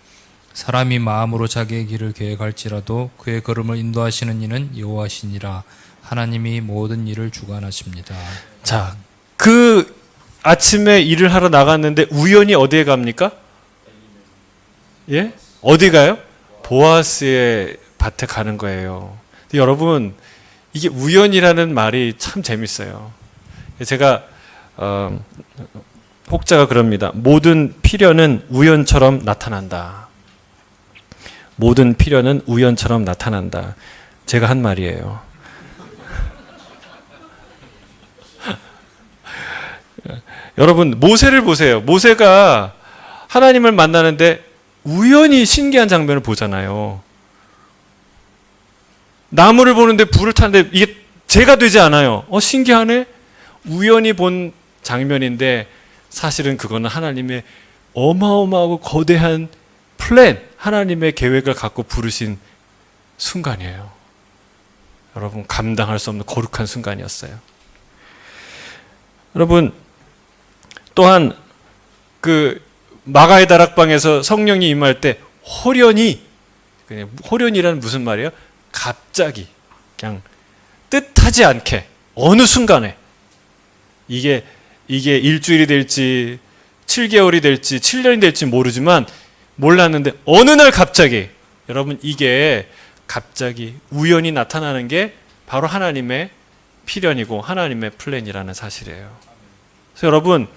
사람이 마음으로 자기의 길을 계획할지라도 그의 걸음을 인도하시는 이는 여호와시니라. 하나님이 모든 일을 주관하십니다. 자, 그 아침에 일을 하러 나갔는데 우연히 어디에 갑니까? 예? 어디 가요? 보아스의 밭에 가는 거예요. 근데 여러분, 이게 우연이라는 말이 참 재밌어요. 제가 혹자가 그럽니다. 모든 필연은 우연처럼 나타난다. 모든 필연은 우연처럼 나타난다. 제가 한 말이에요. 여러분, 모세를 보세요. 모세가 하나님을 만나는데 우연히 신기한 장면을 보잖아요. 나무를 보는데 불을 타는데 이게 죄가 되지 않아요. 신기하네? 우연히 본 장면인데 사실은 그거는 하나님의 어마어마하고 거대한 플랜, 하나님의 계획을 갖고 부르신 순간이에요. 여러분, 감당할 수 없는 거룩한 순간이었어요. 여러분, 또한 그 마가의 다락방에서 성령이 임할 때 호련이라는 무슨 말이에요? 갑자기 그냥 뜻하지 않게 어느 순간에 이게 일주일이 될지 7개월이 될지 7년이 될지 모르지만 몰랐는데 어느 날 갑자기, 여러분, 이게 갑자기 우연히 나타나는 게 바로 하나님의 필연이고 하나님의 플랜이라는 사실이에요. 그래서 여러분,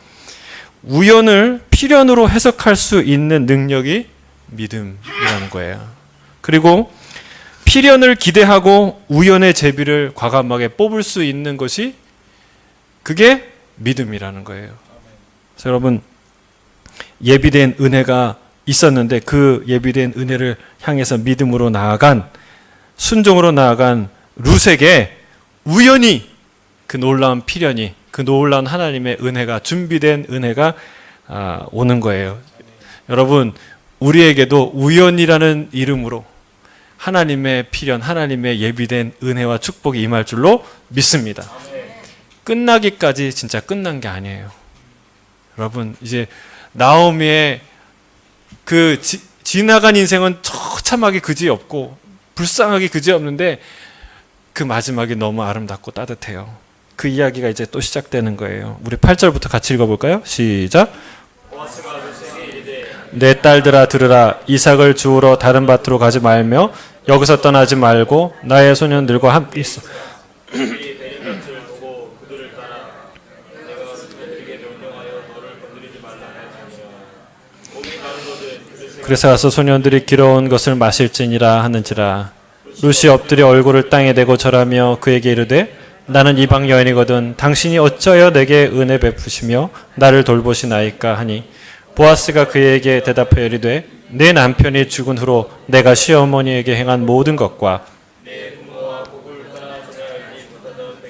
우연을 필연으로 해석할 수 있는 능력이 믿음이라는 거예요. 그리고 필연을 기대하고 우연의 제비를 과감하게 뽑을 수 있는 것이 그게 믿음이라는 거예요. 그래서 여러분, 예비된 은혜가 있었는데 그 예비된 은혜를 향해서 믿음으로 나아간, 순종으로 나아간 룻에게 우연히 그 놀라운 필연이, 그 놀라운 하나님의 은혜가, 준비된 은혜가 오는 거예요. 여러분, 우리에게도 우연이라는 이름으로 하나님의 필연, 하나님의 예비된 은혜와 축복이 임할 줄로 믿습니다. 끝나기까지 진짜 끝난 게 아니에요. 여러분, 이제 나오미의 지나간 인생은 처참하게 그지없고 불쌍하게 그지없는데 그 마지막이 너무 아름답고 따뜻해요. 그 이야기가 이제 또 시작되는 거예요. 우리 8절부터 같이 읽어볼까요? 시작. 내 딸들아 들으라. 이삭을 주우러 다른 밭으로 가지 말며 여기서 떠나지 말고 나의 소년들과 함께 있어. 그래서 가서 소년들이 길어온 것을 마실지니라 하는지라. 룻이 엎드려 얼굴을 땅에 대고 절하며 그에게 이르되 나는 이방 여인이거든 당신이 어찌하여 내게 은혜 베푸시며 나를 돌보시나이까 하니 보아스가 그에게 대답하여 이르되 내 남편이 죽은 후로 내가 시어머니에게 행한 모든 것과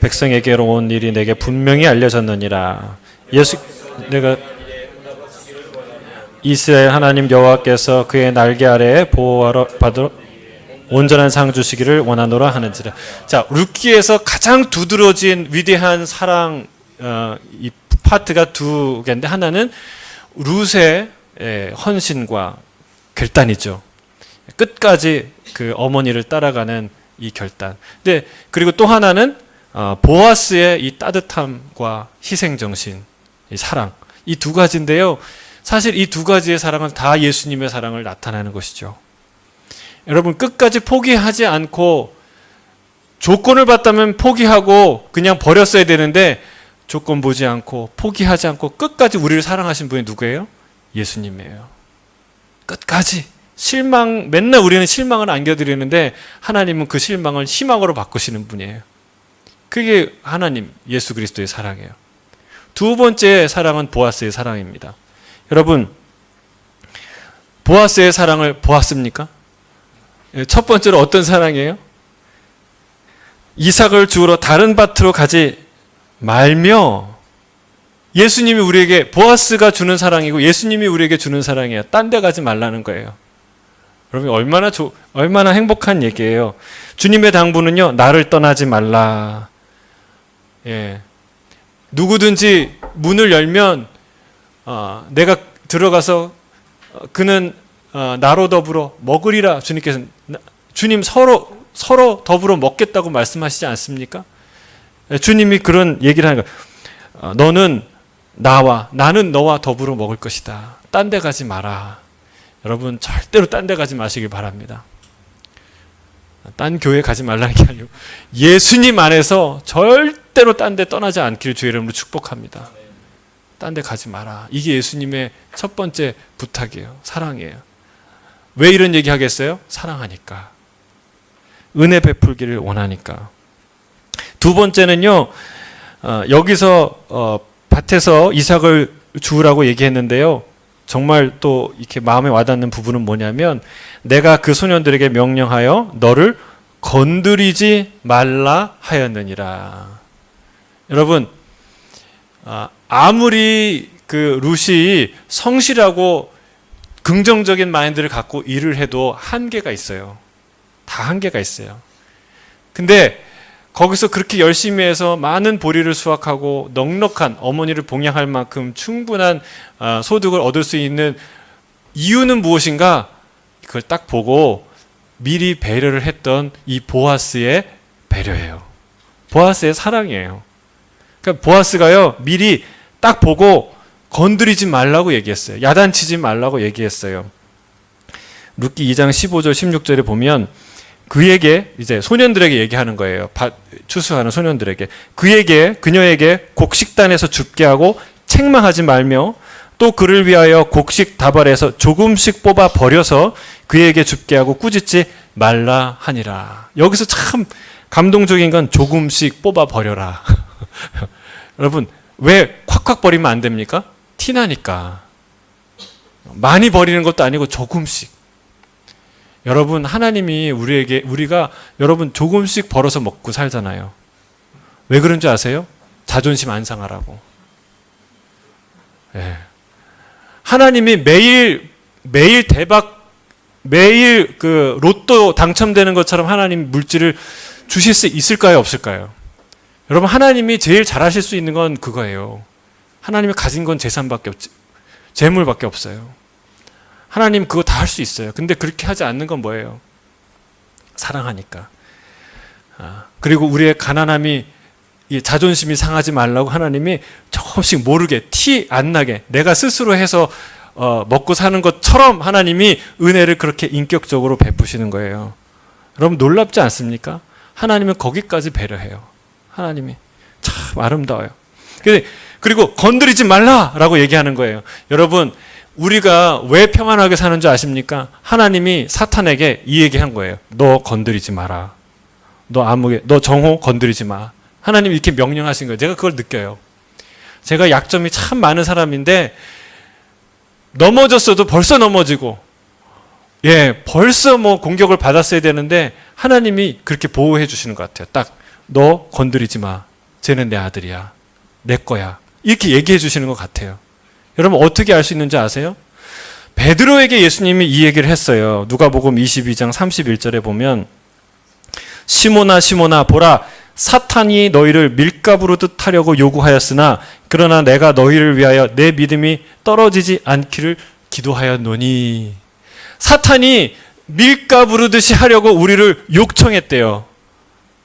백성에게로 온 일이 내게 분명히 알려졌느니라. 내가 이스라엘 하나님 여호와께서 그의 날개 아래에 보호하러 받으러 온전한 상 주시기를 원하노라 하는지라. 자, 룻기에서 가장 두드러진 위대한 사랑 이 파트가 두 개인데 하나는 룻의 헌신과 결단이죠. 끝까지 그 어머니를 따라가는 이 결단. 근데 그리고 또 하나는 보아스의 이 따뜻함과 희생 정신, 이 사랑. 이 두 가지인데요. 사실 이 두 가지의 사랑은 다 예수님의 사랑을 나타내는 것이죠. 여러분 끝까지 포기하지 않고 조건을 받다면 포기하고 그냥 버렸어야 되는데 조건 보지 않고 포기하지 않고 끝까지 우리를 사랑하신 분이 누구예요? 예수님이에요. 끝까지 맨날 우리는 실망을 안겨드리는데 하나님은 그 실망을 희망으로 바꾸시는 분이에요. 그게 하나님 예수 그리스도의 사랑이에요. 두 번째 사랑은 보아스의 사랑입니다. 여러분 보아스의 사랑을 보았습니까? 첫 번째로 어떤 사랑이에요? 이삭을 주우러 다른 밭으로 가지 말며 예수님이 우리에게 보아스가 주는 사랑이고 예수님이 우리에게 주는 사랑이에요. 딴 데 가지 말라는 거예요. 여러분 얼마나 행복한 얘기예요. 주님의 당부는요. 나를 떠나지 말라. 예. 누구든지 문을 열면 내가 들어가서 그는 나로 더불어 먹으리라. 주님 서로 더불어 먹겠다고 말씀하시지 않습니까? 주님이 그런 얘기를 하는 거예요. 너는 나는 너와 더불어 먹을 것이다. 딴 데 가지 마라. 여러분 절대로 딴 데 가지 마시길 바랍니다. 딴 교회 가지 말라는 게 아니고 예수님 안에서 절대로 딴 데 떠나지 않기를 주의 이름으로 축복합니다. 딴 데 가지 마라. 이게 예수님의 첫 번째 부탁이에요. 사랑이에요. 왜 이런 얘기 하겠어요? 사랑하니까. 은혜 베풀기를 원하니까. 두 번째는요. 여기서 밭에서 이삭을 주우라고 얘기했는데요. 정말 또 이렇게 마음에 와닿는 부분은 뭐냐면 내가 그 소년들에게 명령하여 너를 건드리지 말라 하였느니라. 여러분 아무리 그 룻이 성실하고 긍정적인 마인드를 갖고 일을 해도 한계가 있어요. 다 한계가 있어요. 근데 거기서 그렇게 열심히 해서 많은 보리를 수확하고 넉넉한 어머니를 봉양할 만큼 충분한 소득을 얻을 수 있는 이유는 무엇인가? 그걸 딱 보고 미리 배려를 했던 이 보아스의 배려예요. 보아스의 사랑이에요. 그러니까 보아스가요 미리 딱 보고 건드리지 말라고 얘기했어요. 야단치지 말라고 얘기했어요. 룻기 2장 15절 16절에 보면 그에게 이제 소년들에게 얘기하는 거예요. 추수하는 소년들에게 그녀에게 곡식단에서 줍게 하고 책망하지 말며 또 그를 위하여 곡식 다발에서 조금씩 뽑아 버려서 그에게 줍게 하고 꾸짖지 말라 하니라. 여기서 참 감동적인 건 조금씩 뽑아 버려라. 여러분 왜 콱콱 버리면 안 됩니까? 티나니까. 많이 버리는 것도 아니고 조금씩. 여러분 하나님이 우리가 여러분 조금씩 벌어서 먹고 살잖아요. 왜 그런 줄 아세요? 자존심 안 상하라고. 예. 하나님이 매일 대박 매일 그 로또 당첨되는 것처럼 하나님 물질을 주실 수 있을까요, 없을까요? 여러분 하나님이 제일 잘하실 수 있는 건 그거예요. 하나님이 가진 건 재물밖에 없어요. 하나님 그거 다 할 수 있어요. 근데 그렇게 하지 않는 건 뭐예요? 사랑하니까. 그리고 우리의 가난함이, 이 자존심이 상하지 말라고 하나님이 조금씩 모르게 티 안 나게 내가 스스로 해서 먹고 사는 것처럼 하나님이 은혜를 그렇게 인격적으로 베푸시는 거예요. 여러분 놀랍지 않습니까? 하나님은 거기까지 배려해요. 하나님이 참 아름다워요. 그리고 건드리지 말라라고 얘기하는 거예요. 여러분 우리가 왜 평안하게 사는 줄 아십니까? 하나님이 사탄에게 이 얘기한 거예요. 너 건드리지 마라. 너 정호 건드리지 마. 하나님이 이렇게 명령하신 거예요. 제가 그걸 느껴요. 제가 약점이 참 많은 사람인데 넘어졌어도 벌써 넘어지고 벌써 뭐 공격을 받았어야 되는데 하나님이 그렇게 보호해 주시는 것 같아요. 딱 너 건드리지 마. 쟤는 내 아들이야. 내 거야. 이렇게 얘기해 주시는 것 같아요. 여러분 어떻게 알 수 있는지 아세요? 베드로에게 예수님이 이 얘기를 했어요. 누가복음 22장 31절에 보면 시몬아 시몬아 보라 사탄이 너희를 밀가부르듯 하려고 요구하였으나 그러나 내가 너희를 위하여 내 믿음이 떨어지지 않기를 기도하였노니. 사탄이 밀가부르듯이 하려고 우리를 요청했대요.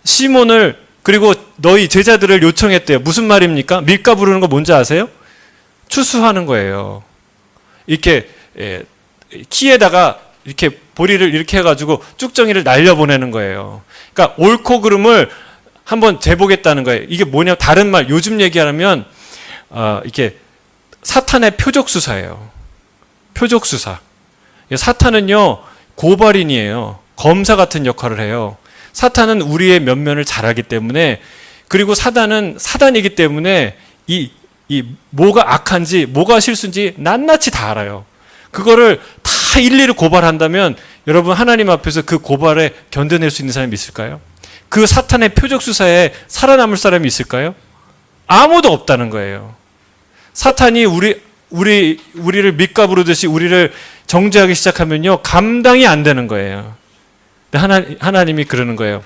시몬을 그리고 너희 제자들을 요청했대요. 무슨 말입니까? 밀가부르는 거 뭔지 아세요? 추수하는 거예요. 이렇게 키에다가 이렇게 보리를 이렇게 해가지고 쭉정이를 날려보내는 거예요. 그러니까 옳고 그름을 한번 재보겠다는 거예요. 이게 뭐냐? 다른 말 요즘 얘기하면 이렇게 사탄의 표적수사예요. 표적수사. 사탄은요 고발인이에요. 검사 같은 역할을 해요. 사탄은 우리의 면면을 잘 알기 때문에, 그리고 사단은 사단이기 때문에 이 뭐가 악한지 뭐가 실수인지 낱낱이 다 알아요. 그거를 다 일일이 고발한다면 여러분 하나님 앞에서 그 고발에 견뎌낼 수 있는 사람이 있을까요? 그 사탄의 표적 수사에 살아남을 사람이 있을까요? 아무도 없다는 거예요. 사탄이 우리를 밑가부르듯이 우리를 정죄하기 시작하면요 감당이 안 되는 거예요. 근데 하나님이 그러는 거예요.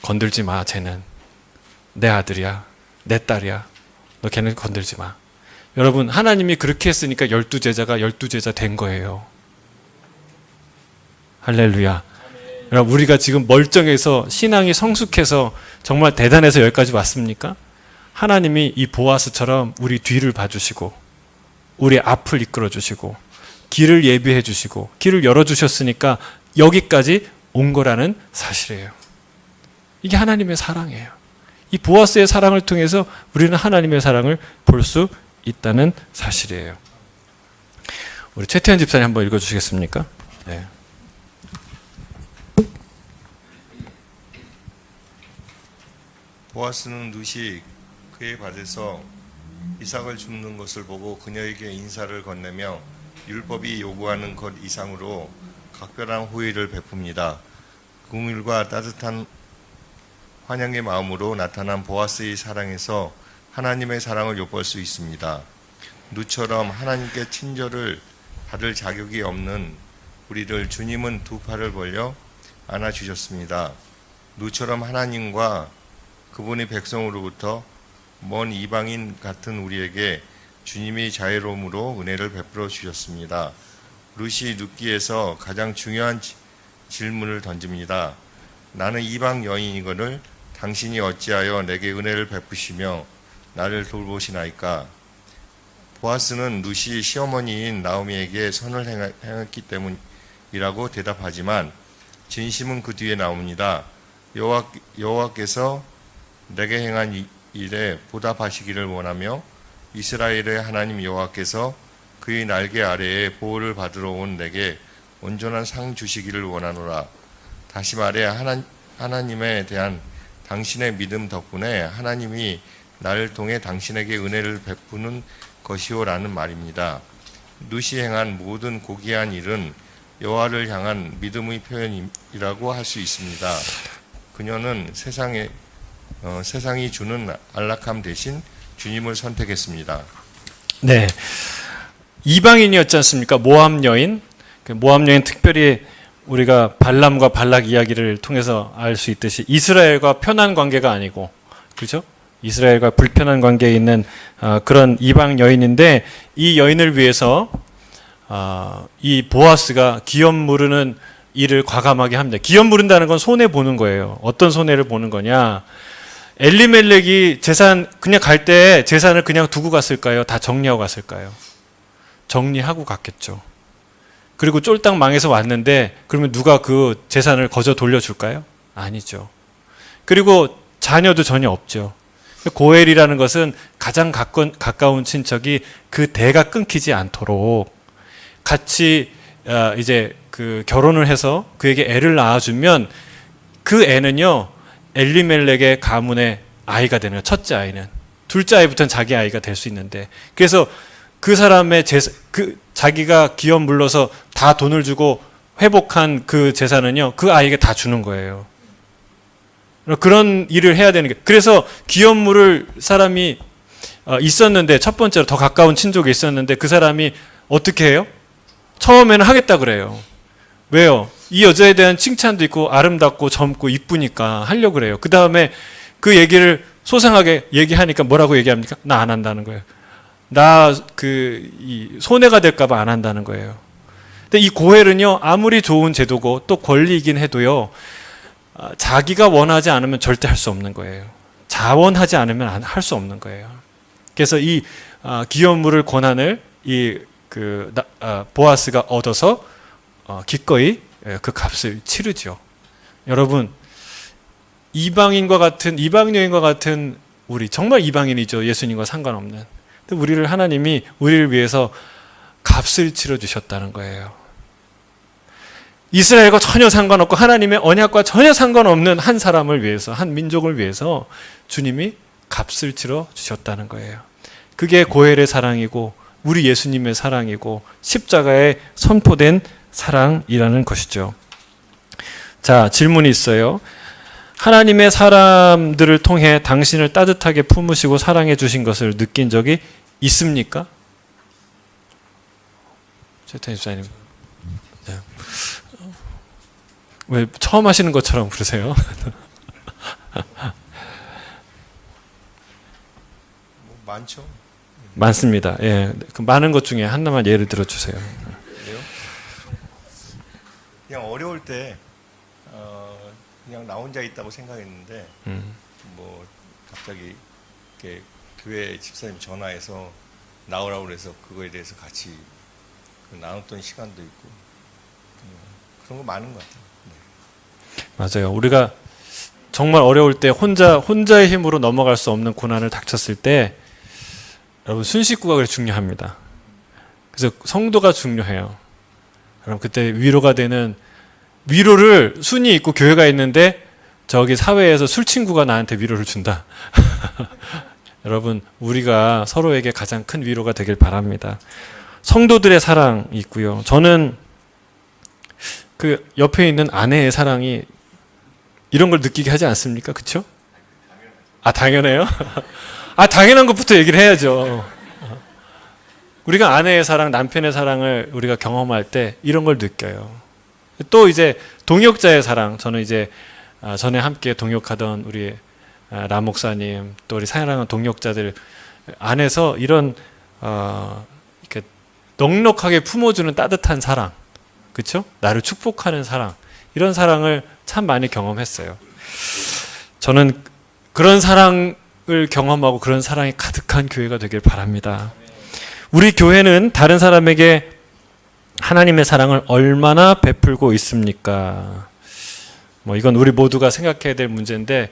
건들지 마. 쟤는 내 아들이야. 내 딸이야. 너 걔는 건들지 마. 여러분 하나님이 그렇게 했으니까 12제자가 12제자 된 거예요. 할렐루야. 여러분 우리가 지금 멀쩡해서 신앙이 성숙해서 정말 대단해서 여기까지 왔습니까? 하나님이 이 보아스처럼 우리 뒤를 봐주시고 우리 앞을 이끌어주시고 길을 예비해 주시고 길을 열어주셨으니까 여기까지 온 거라는 사실이에요. 이게 하나님의 사랑이에요. 이 보아스의 사랑을 통해서 우리는 하나님의 사랑을 볼 수 있다는 사실이에요. 우리 최태현 집사님 한번 읽어주시겠습니까? 네. 보아스는 룻이 그의 밭에서 이삭을 줍는 것을 보고 그녀에게 인사를 건네며 율법이 요구하는 것 이상으로 각별한 호의를 베풉니다. 긍휼과 따뜻한 환영의 마음으로 나타난 보아스의 사랑에서 하나님의 사랑을 엿볼 수 있습니다. 룻처럼 하나님께 친절을 받을 자격이 없는 우리를 주님은 두 팔을 벌려 안아주셨습니다. 룻처럼 하나님과 그분의 백성으로부터 먼 이방인 같은 우리에게 주님이 자애로움으로 은혜를 베풀어 주셨습니다. 룻이 룻기에서 가장 중요한 질문을 던집니다. 나는 이방 여인이거늘 당신이 어찌하여 내게 은혜를 베푸시며 나를 돌보시나이까? 보아스는 룻이 시어머니인 나오미에게 선을 행했기 때문이라고 대답하지만 진심은 그 뒤에 나옵니다. 여호와께서 내게 행한 일에 보답하시기를 원하며 이스라엘의 하나님 여호와께서 그의 날개 아래에 보호를 받으러 온 내게 온전한 상 주시기를 원하노라. 다시 말해 하나님에 대한 당신의 믿음 덕분에 하나님이 나를 통해 당신에게 은혜를 베푸는 것이오라는 말입니다. 룻이 행한 모든 고귀한 일은 여호와를 향한 믿음의 표현이라고 할 수 있습니다. 그녀는 세상이 주는 안락함 대신 주님을 선택했습니다. 네, 이방인이었지 않습니까? 모압 여인. 모압 여인 특별히 우리가 발람과 발락 이야기를 통해서 알 수 있듯이 이스라엘과 편한 관계가 아니고, 그렇죠? 이스라엘과 불편한 관계에 있는 그런 이방 여인인데 이 여인을 위해서 이 보아스가 기업 무르는 일을 과감하게 합니다. 기업 무른다는 건 손해 보는 거예요. 어떤 손해를 보는 거냐? 엘리멜렉이 재산 그냥 갈 때 재산을 그냥 두고 갔을까요? 다 정리하고 갔을까요? 정리하고 갔겠죠. 그리고 쫄딱 망해서 왔는데 그러면 누가 그 재산을 거저 돌려줄까요? 아니죠. 그리고 자녀도 전혀 없죠. 고엘이라는 것은 가장 가까운 친척이 그 대가 끊기지 않도록 같이 이제 그 결혼을 해서 그에게 애를 낳아주면 그 애는요 엘리멜렉의 가문의 아이가 되는 거예요. 첫째 아이는. 둘째 아이부터는 자기 아이가 될 수 있는데 그래서 그 사람의 자기가 기업 물러서 다 돈을 주고 회복한 그 재산은요 그 아이에게 다 주는 거예요. 그런 일을 해야 되는 게 그래서 기업 물을 사람이 있었는데 첫 번째로 더 가까운 친족이 있었는데 그 사람이 어떻게 해요? 처음에는 하겠다 그래요. 왜요? 이 여자에 대한 칭찬도 있고 아름답고 젊고 이쁘니까 하려고 그래요. 그 다음에 그 얘기를 소상하게 얘기하니까 뭐라고 얘기합니까? 나 안 한다는 거예요. 나 손해가 될까봐 안 한다는 거예요. 근데 이 고헬은요 아무리 좋은 제도고 또 권리이긴 해도요 자기가 원하지 않으면 절대 할 수 없는 거예요. 자원하지 않으면 할 수 없는 거예요. 그래서 이 기업물을 권한을 보아스가 얻어서 기꺼이 그 값을 치르죠. 여러분 이방 여인과 같은 우리 정말 이방인이죠. 예수님과 상관없는. 근데 우리를 하나님이 우리를 위해서 값을 치러 주셨다는 거예요. 이스라엘과 전혀 상관없고 하나님의 언약과 전혀 상관없는 한 사람을 위해서 한 민족을 위해서 주님이 값을 치러 주셨다는 거예요. 그게 고헬의 사랑이고 우리 예수님의 사랑이고 십자가에 선포된 사랑이라는 것이죠. 자, 질문이 있어요. 하나님의 사람들을 통해 당신을 따뜻하게 품으시고 사랑해 주신 것을 느낀 적이 있습니까? 최태희 집사님. 네. 왜 처음 하시는 것처럼 그러세요? 많죠. 많습니다. 예, 그 많은 것 중에 하나만 예를 들어 주세요. 그래요? 그냥 어려울 때 그냥 나 혼자 있다고 생각했는데 뭐 갑자기 이렇게 교회 집사님 전화해서 나오라고 그래서 그거에 대해서 같이 나눴던 시간도 있고 그런 거 많은 것 같아요. 맞아요. 우리가 정말 어려울 때 혼자의 힘으로 넘어갈 수 없는 고난을 닥쳤을 때 여러분 순식구가 그래 중요합니다. 그래서 성도가 중요해요. 여러분 그때 위로가 되는 위로를 순이 있고 교회가 있는데 저기 사회에서 술 친구가 나한테 위로를 준다. 여러분 우리가 서로에게 가장 큰 위로가 되길 바랍니다. 성도들의 사랑이 있고요. 저는 그 옆에 있는 아내의 사랑이 이런 걸 느끼게 하지 않습니까? 그렇죠? 아 당연해요? 아 당연한 것부터 얘기를 해야죠. 우리가 아내의 사랑, 남편의 사랑을 우리가 경험할 때 이런 걸 느껴요. 또 이제 동역자의 사랑, 저는 이제 전에 함께 동역하던 우리 람 목사님, 또 우리 사랑하는 동역자들 안에서 이런 이렇게 넉넉하게 품어주는 따뜻한 사랑, 그렇죠? 나를 축복하는 사랑, 이런 사랑을 참 많이 경험했어요. 저는 그런 사랑을 경험하고 그런 사랑이 가득한 교회가 되길 바랍니다. 우리 교회는 다른 사람에게 하나님의 사랑을 얼마나 베풀고 있습니까? 뭐 이건 우리 모두가 생각해야 될 문제인데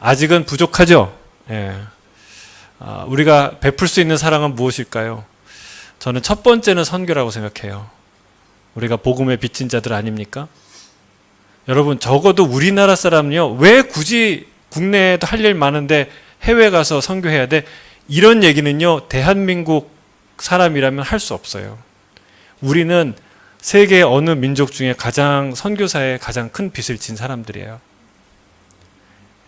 아직은 부족하죠. 예. 우리가 베풀 수 있는 사랑은 무엇일까요? 저는 첫 번째는 선교라고 생각해요. 우리가 복음의 빚진 자들 아닙니까? 여러분 적어도 우리나라 사람은요 왜 굳이 국내에도 할 일 많은데 해외 가서 선교해야 돼? 이런 얘기는요 대한민국 사람이라면 할 수 없어요. 우리는 세계 어느 민족 중에 가장 선교사에 가장 큰 빚을 진 사람들이에요.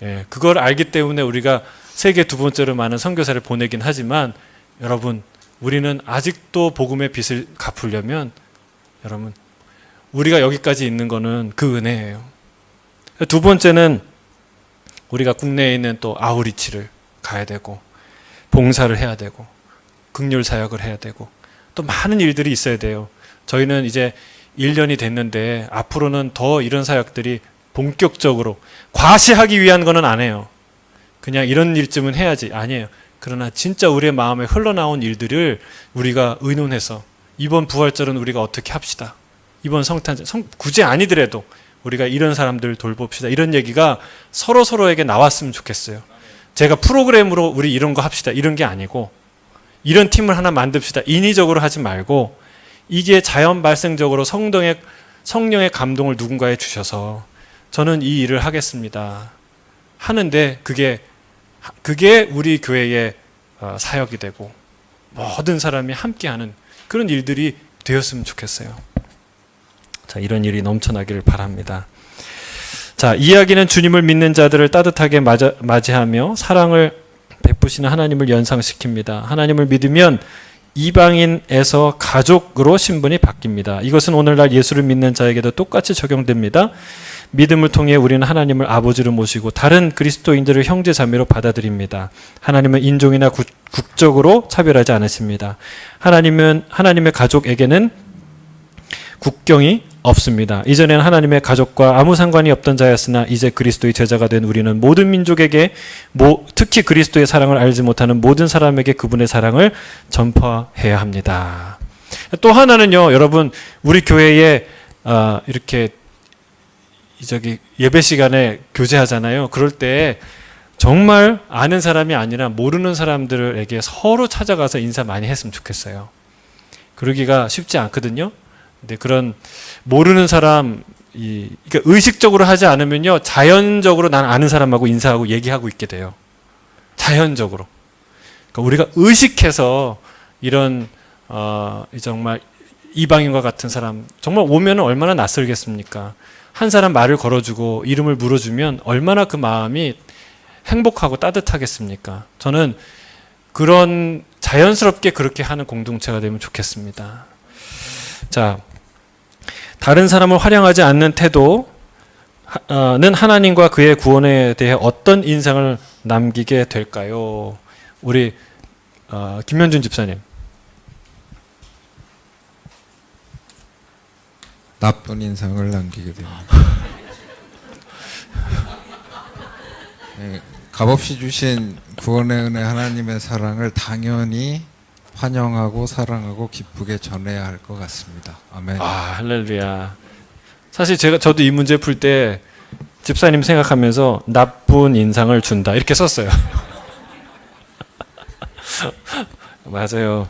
예, 그걸 알기 때문에 우리가 세계 두 번째로 많은 선교사를 보내긴 하지만 여러분 우리는 아직도 복음의 빚을 갚으려면 여러분 우리가 여기까지 있는 거는 그 은혜예요. 두 번째는 우리가 국내에 있는 또 아우리치를 가야 되고 봉사를 해야 되고 긍휼 사역을 해야 되고 또 많은 일들이 있어야 돼요. 저희는 이제 1년이 됐는데 앞으로는 더 이런 사역들이 본격적으로 과시하기 위한 거는 안 해요. 그냥 이런 일쯤은 해야지. 아니에요. 그러나 진짜 우리의 마음에 흘러나온 일들을 우리가 의논해서 이번 부활절은 우리가 어떻게 합시다. 이번 성탄절, 굳이 아니더라도 우리가 이런 사람들 돌봅시다. 이런 얘기가 서로에게 나왔으면 좋겠어요. 제가 프로그램으로 우리 이런 거 합시다. 이런 게 아니고 이런 팀을 하나 만듭시다. 인위적으로 하지 말고 이게 자연 발생적으로 성령의 감동을 누군가에 주셔서 저는 이 일을 하겠습니다. 하는데 그게 우리 교회의 사역이 되고 모든 사람이 함께하는 그런 일들이 되었으면 좋겠어요. 자, 이런 일이 넘쳐나기를 바랍니다. 자, 이야기는 주님을 믿는 자들을 따뜻하게 맞이하며 사랑을 베푸시는 하나님을 연상시킵니다. 하나님을 믿으면 이방인에서 가족으로 신분이 바뀝니다. 이것은 오늘날 예수를 믿는 자에게도 똑같이 적용됩니다. 믿음을 통해 우리는 하나님을 아버지로 모시고 다른 그리스도인들을 형제 자매로 받아들입니다. 하나님은 인종이나 국적으로 차별하지 않으십니다. 하나님의 가족에게는 국경이 없습니다. 이전에는 하나님의 가족과 아무 상관이 없던 자였으나 이제 그리스도의 제자가 된 우리는 모든 민족에게 특히 그리스도의 사랑을 알지 못하는 모든 사람에게 그분의 사랑을 전파해야 합니다. 또 하나는요, 여러분, 우리 교회에 이렇게 예배 시간에 교제하잖아요. 그럴 때 정말 아는 사람이 아니라 모르는 사람들에게 서로 찾아가서 인사 많이 했으면 좋겠어요. 그러기가 쉽지 않거든요. 근데 그런 모르는 사람, 그러니까 의식적으로 하지 않으면요, 자연적으로 난 아는 사람하고 인사하고 얘기하고 있게 돼요. 자연적으로. 그러니까 우리가 의식해서 이런 정말 이방인과 같은 사람 정말 오면 얼마나 낯설겠습니까? 한 사람 말을 걸어주고 이름을 물어주면 얼마나 그 마음이 행복하고 따뜻하겠습니까? 저는 그런 자연스럽게 그렇게 하는 공동체가 되면 좋겠습니다. 자, 다른 사람을 환영하지 않는 태도는 하나님과 그의 구원에 대해 어떤 인상을 남기게 될까요? 우리 김현준 집사님. 나쁜 인상을 남기게 됩니다. 네, 값없이 주신 구원의 은혜 하나님의 사랑을 당연히 환영하고 사랑하고 기쁘게 전해야 할 것 같습니다. 아멘. 할렐루야. 사실 저도 이 문제 풀 때 집사님 생각하면서 나쁜 인상을 준다 이렇게 썼어요. 맞아요.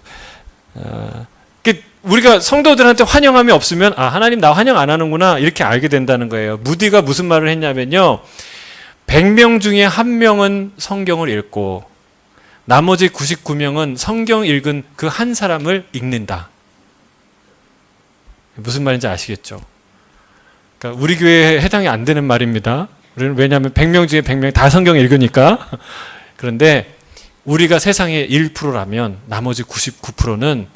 우리가 성도들한테 환영함이 없으면 하나님 나 환영 안 하는구나 이렇게 알게 된다는 거예요. 무디가 무슨 말을 했냐면요, 100명 중에 1명은 성경을 읽고 나머지 99명은 성경 읽은 그 한 사람을 읽는다. 무슨 말인지 아시겠죠? 그러니까 우리 교회에 해당이 안 되는 말입니다. 왜냐하면 100명 중에 100명 다 성경 읽으니까. 그런데 우리가 세상의 1%라면 나머지 99%는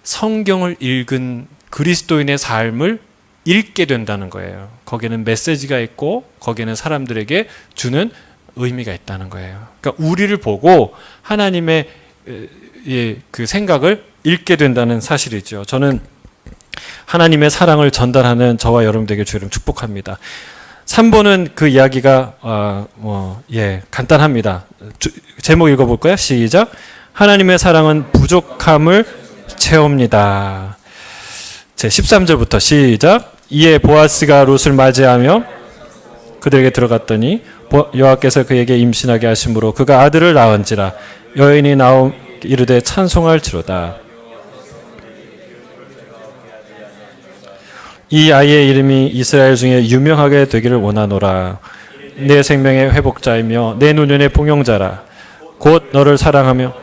성경을 읽은 그리스도인의 삶을 읽게 된다는 거예요. 거기에는 메시지가 있고 거기에는 사람들에게 주는 의미가 있다는 거예요. 그러니까 우리를 보고 하나님의 그 생각을 읽게 된다는 사실이죠. 저는 하나님의 사랑을 전달하는 저와 여러분들에게 주를 축복합니다. 3번은 그 이야기가 간단합니다. 제목 읽어볼까요? 시작. 하나님의 사랑은 부족함을 채웁니다. 제 13절부터 시작. 이에 보아스가 룻을 맞이하며 그들에게 들어갔더니 여호와께서 그에게 임신하게 하심으로 그가 아들을 낳은지라. 여인이 나오 이르되 찬송할지로다. 이 아이의 이름이 이스라엘 중에 유명하게 되기를 원하노라. 내 생명의 회복자이며 내 노년의 봉용자라. 곧 너를 사랑하며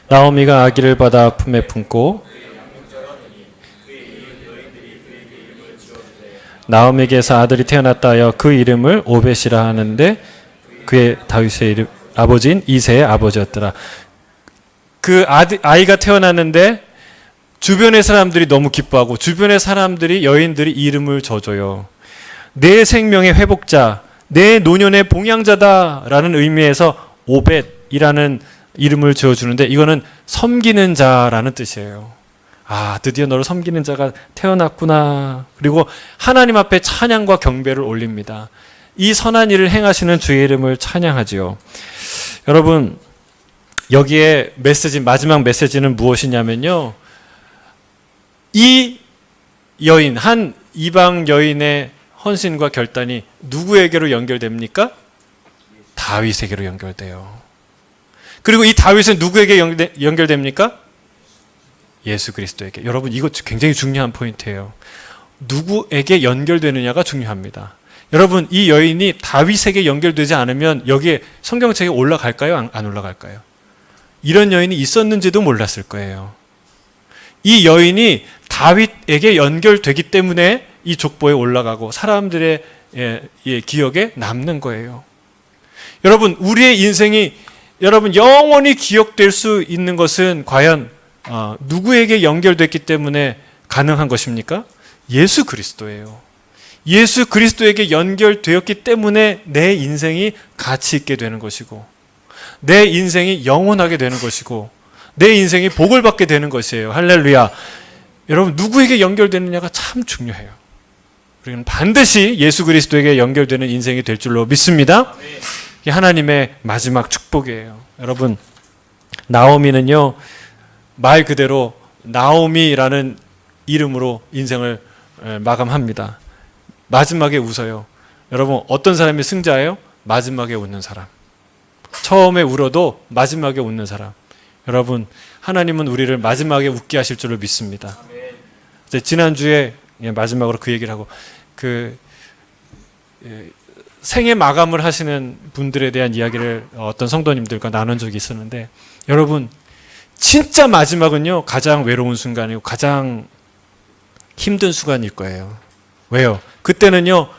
나오미가 아기를 받아 품에 품고 나오미에게서 아들이 태어났다 하여 그 이름을 오벳이라 하는데 그의 다윗의 이름 아버지인 이새의 아버지였더라. 그 아이가 태어났는데 주변의 사람들이 너무 기뻐하고 주변의 사람들이 여인들이 이름을 져줘요. 내 생명의 회복자, 내 노년의 봉양자다라는 의미에서 오벳이라는 이름을 지어주는데 이거는 섬기는 자라는 뜻이에요. 아, 드디어 너를 섬기는 자가 태어났구나. 그리고 하나님 앞에 찬양과 경배를 올립니다. 이 선한 일을 행하시는 주의 이름을 찬양하지요. 여러분, 여기에 마지막 메시지는 무엇이냐면요. 이 여인, 한 이방 여인의 헌신과 결단이 누구에게로 연결됩니까? 다윗에게로 연결돼요. 그리고 이 다윗은 누구에게 연결됩니까? 예수 그리스도에게. 여러분, 이거 굉장히 중요한 포인트예요. 누구에게 연결되느냐가 중요합니다. 여러분, 이 여인이 다윗에게 연결되지 않으면 여기에 성경책에 올라갈까요? 안 올라갈까요? 이런 여인이 있었는지도 몰랐을 거예요. 이 여인이 다윗에게 연결되기 때문에 이 족보에 올라가고 사람들의 기억에 남는 거예요. 여러분, 우리의 인생이 여러분 영원히 기억될 수 있는 것은 과연 누구에게 연결됐기 때문에 가능한 것입니까? 예수 그리스도예요. 예수 그리스도에게 연결되었기 때문에 내 인생이 가치 있게 되는 것이고 내 인생이 영원하게 되는 것이고 내 인생이 복을 받게 되는 것이에요. 할렐루야. 여러분, 누구에게 연결되느냐가 참 중요해요. 우리는 반드시 예수 그리스도에게 연결되는 인생이 될 줄로 믿습니다. 이게 하나님의 마지막 축복이에요. 여러분, 나오미는요, 말 그대로 나오미라는 이름으로 인생을 마감합니다. 마지막에 웃어요. 여러분, 어떤 사람이 승자예요? 마지막에 웃는 사람. 처음에 울어도 마지막에 웃는 사람. 여러분, 하나님은 우리를 마지막에 웃게 하실 줄로 믿습니다. 지난주에 마지막으로 그 얘기를 하고 생애 마감을 하시는 분들에 대한 이야기를 어떤 성도님들과 나눈 적이 있었는데, 여러분, 진짜 마지막은요 가장 외로운 순간이고 가장 힘든 순간일 거예요. 왜요? 그때는요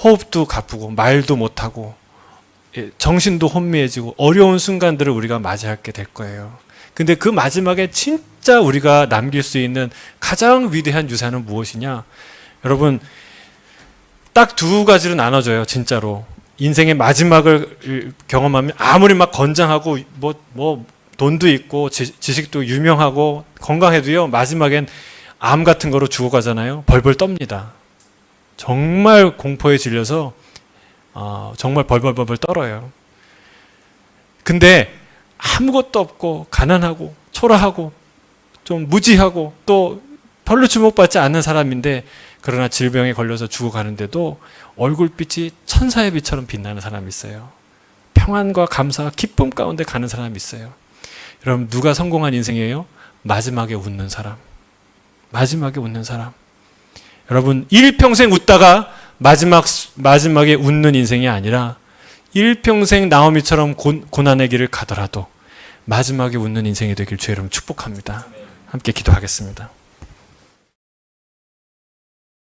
호흡도 가쁘고 말도 못하고 정신도 혼미해지고 어려운 순간들을 우리가 맞이하게 될 거예요. 근데 그 마지막에 진짜 우리가 남길 수 있는 가장 위대한 유산은 무엇이냐? 여러분, 딱 두 가지로 나눠져요. 진짜로 인생의 마지막을 경험하면 아무리 막 건장하고 뭐 돈도 있고 지식도 유명하고 건강해도요 마지막엔 암 같은 거로 죽어가잖아요. 벌벌 떱니다. 정말 공포에 질려서 정말 벌벌 떨어요. 근데 아무것도 없고 가난하고 초라하고 좀 무지하고 또 별로 주목받지 않는 사람인데, 그러나 질병에 걸려서 죽어가는데도 얼굴빛이 천사의 빛처럼 빛나는 사람이 있어요. 평안과 감사와 기쁨 가운데 가는 사람이 있어요. 여러분, 누가 성공한 인생이에요? 마지막에 웃는 사람. 마지막에 웃는 사람. 여러분, 일평생 웃다가 마지막에 웃는 인생이 아니라 일평생 나오미처럼 고난의 길을 가더라도 마지막에 웃는 인생이 되길 주의 이름 축복합니다. 함께 기도하겠습니다.